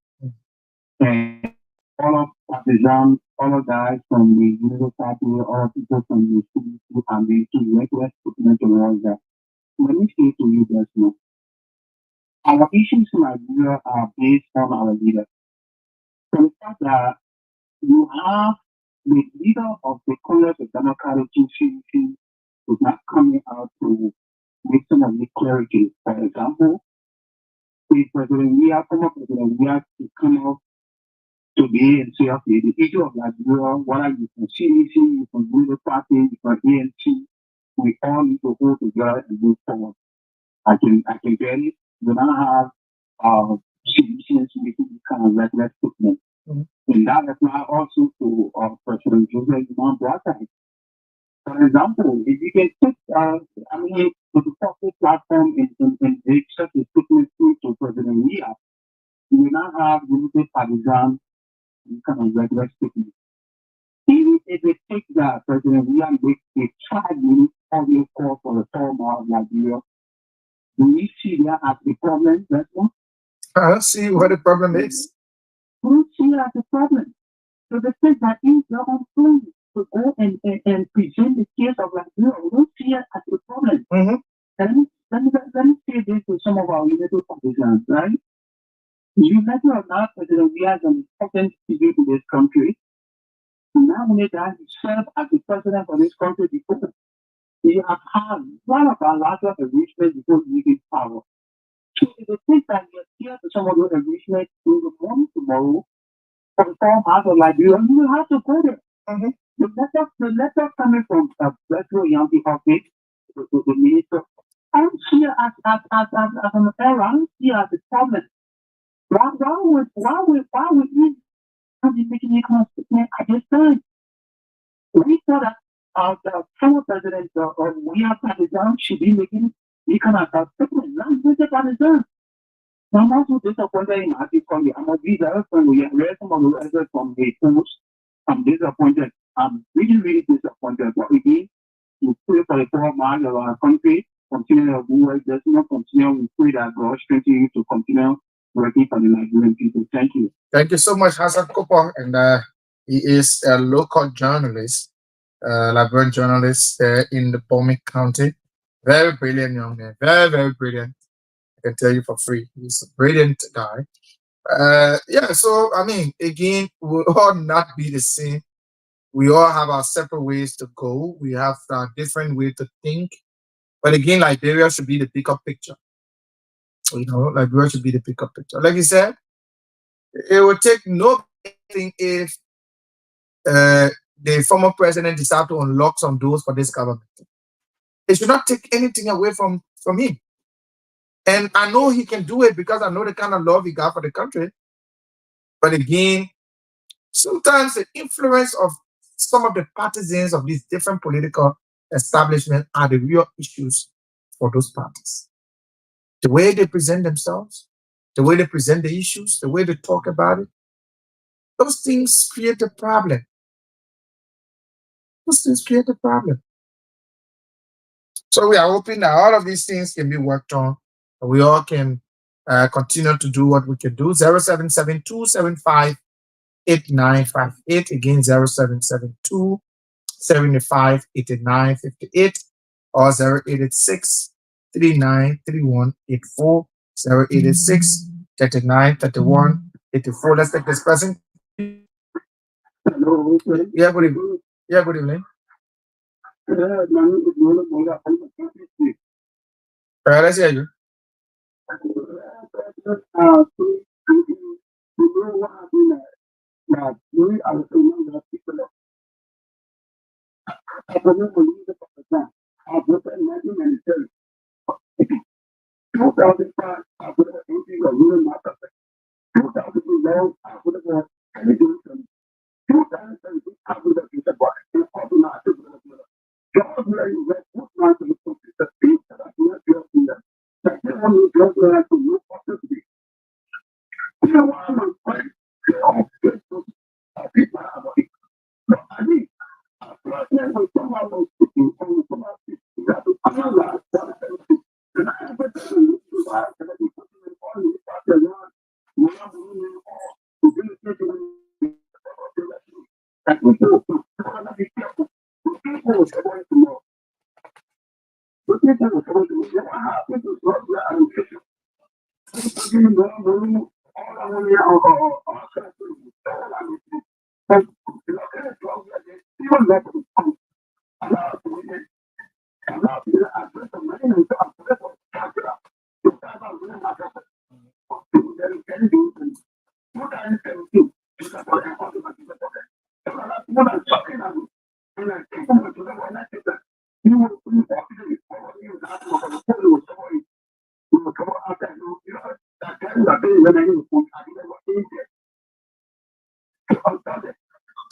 And all of partisans, all of guys from the Unity Party, all people from the CDC are making reckless statements towards that. Let me say to you, Desmond, our issues in Nigeria are based on our leaders. So the fact that you have the leader of the Congress of Democratic CDC is not coming out to make some of the clarity. For example, if President Weah, former President Weah, to come out today and say, okay, the issue of Nigeria, whether you from CDC, you from Unity Party, you from ANC, we all need to hold together and move forward. I can get it. We now have solutions making this kind of reckless statement. And that applies also to President Joseph Boakai. For example, if you can take, the public platform and make such a statement to President Weah, you will now have Unity Partisan kind of reckless statement. Even if it takes that President Weah makes a 5-minute audio call for the former of Nigeria, do we see that as a problem? That's one. I don't see what the problem is. We don't see it as a problem. So the thing that is your own thing to go and present the case of Nigeria, we don't see it as a problem. And let me say this to some of our Unity partisans, right? You matter or not, President Weah is an important figure to this country. Now only that he served as the president of this country before. You have had one of our larger arrangements before leaving power. So if you think that you're here to some of those arrangements in the morning tomorrow, for the form out of Liberia, you will have to go there. The letter coming from Retro Yankee office, the minister, I don't see it as an error. I don't see it as a problem. Why would he be making a kind of statement at this time? We thought that the former president we have Pakistan should be making a kind of statement. Now, Mr. Pakistan, I'm also disappointed in Article. I'm a visa from we read some of the answers from the post. I'm disappointed. I'm really, really disappointed. But again, we pray for the poor man of our country. Continue to do work. There's no continue. We pray that God strengthen you to continue working for the Nigerian people. Thank you. Thank you so much, Hassan Kopo. And he is a local journalist, Liberian journalist in the Bomi County. Very brilliant young man. Very, very brilliant. I can tell you for free. He's a brilliant guy. Yeah, so I mean, again, we all not be the same. We all have our separate ways to go. We have different way to think. But again, Liberia should be the bigger picture. Liberia should be the bigger picture. Like you said, it would take no thing if the former president decided to unlock some doors for this government. It should not take anything away from him. And I know he can do it because I know the kind of love he got for the country. But again, sometimes the influence of some of the partisans of these different political establishments are the real issues for those parties. The way they present themselves, the way they present the issues, the way they talk about it, those things create a problem. Those things create a problem. So we are hoping that all of these things can be worked on. And we all can continue to do what we can do. 0772758958. Again, 0772758958 or 0886 393184 0886 393184. Let's take this person. Hello. Yeah, good evening. Yeah, good evening. Let's hear you.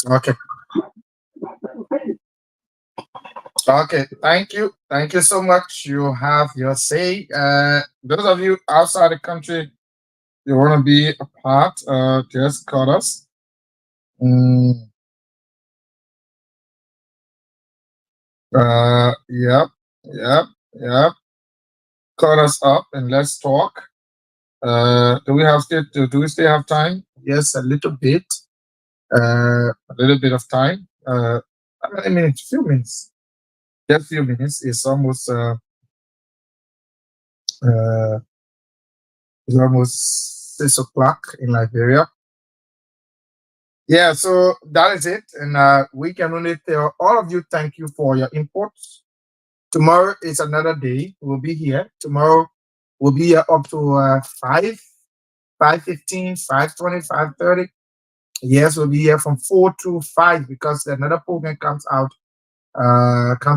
Okay. Okay. Thank you. Thank you so much. You have your say. Those of you outside the country, you want to be a part, just call us. Mm, yep. Yep. Yep. Call us up and let's talk. Do we still have time? Yes, a little bit. A little bit of time. How many minutes? Few minutes. Just few minutes. Uh, it's almost 6 o'clock in Liberia. Yeah, so that is it, and we can only tell all of you thank you for your inputs. Tomorrow is another day. We'll be here tomorrow. We'll be here up to 5:15, 5:20, 5:30. Yes, we'll be here from 4 to 5 because another program comes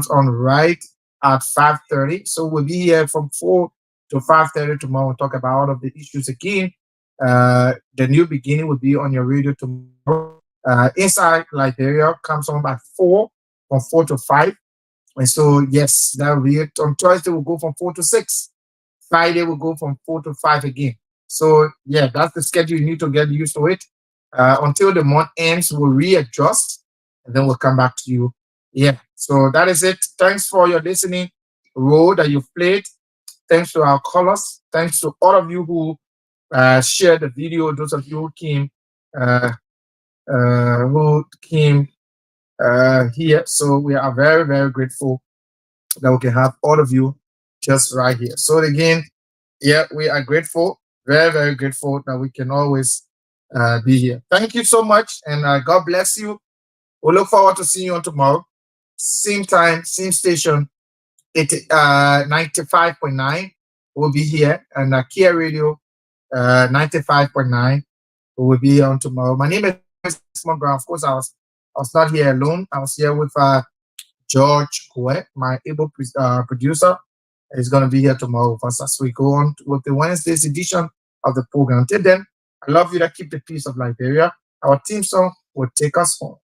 on right at 5:30. So we'll be here from 4 to 5:30 tomorrow. We'll talk about all of the issues again. The new beginning will be on your radio tomorrow. Inside Liberia comes on by 4, from 4 to 5. And so yes, that will be it. On Thursday we'll go from 4 to 6. Friday we'll go from 4 to 5 again. So yeah, that's the schedule. You need to get used to it. Until the month ends, we'll readjust and then we'll come back to you. Yeah. So that is it. Thanks for your listening role that you've played. Thanks to our callers. Thanks to all of you who shared the video. Those of you uh, who came here. So we are very, very grateful that we can have all of you just right here. So again, yeah, we are grateful, very, very grateful that we can always be here. Thank you so much, and God bless you. We look forward to seeing you on tomorrow. Same time, same station, 95.9. We'll be here, and Kia Radio 95.9. We will be on tomorrow. My name is Desmond Brown. Of course, I was not here alone. I was here with George Kwe, my able producer. Is going to be here tomorrow with us as we go on with the Wednesday's edition of the program. Until then, I love you that keep the peace of Liberia. Our team song will take us home.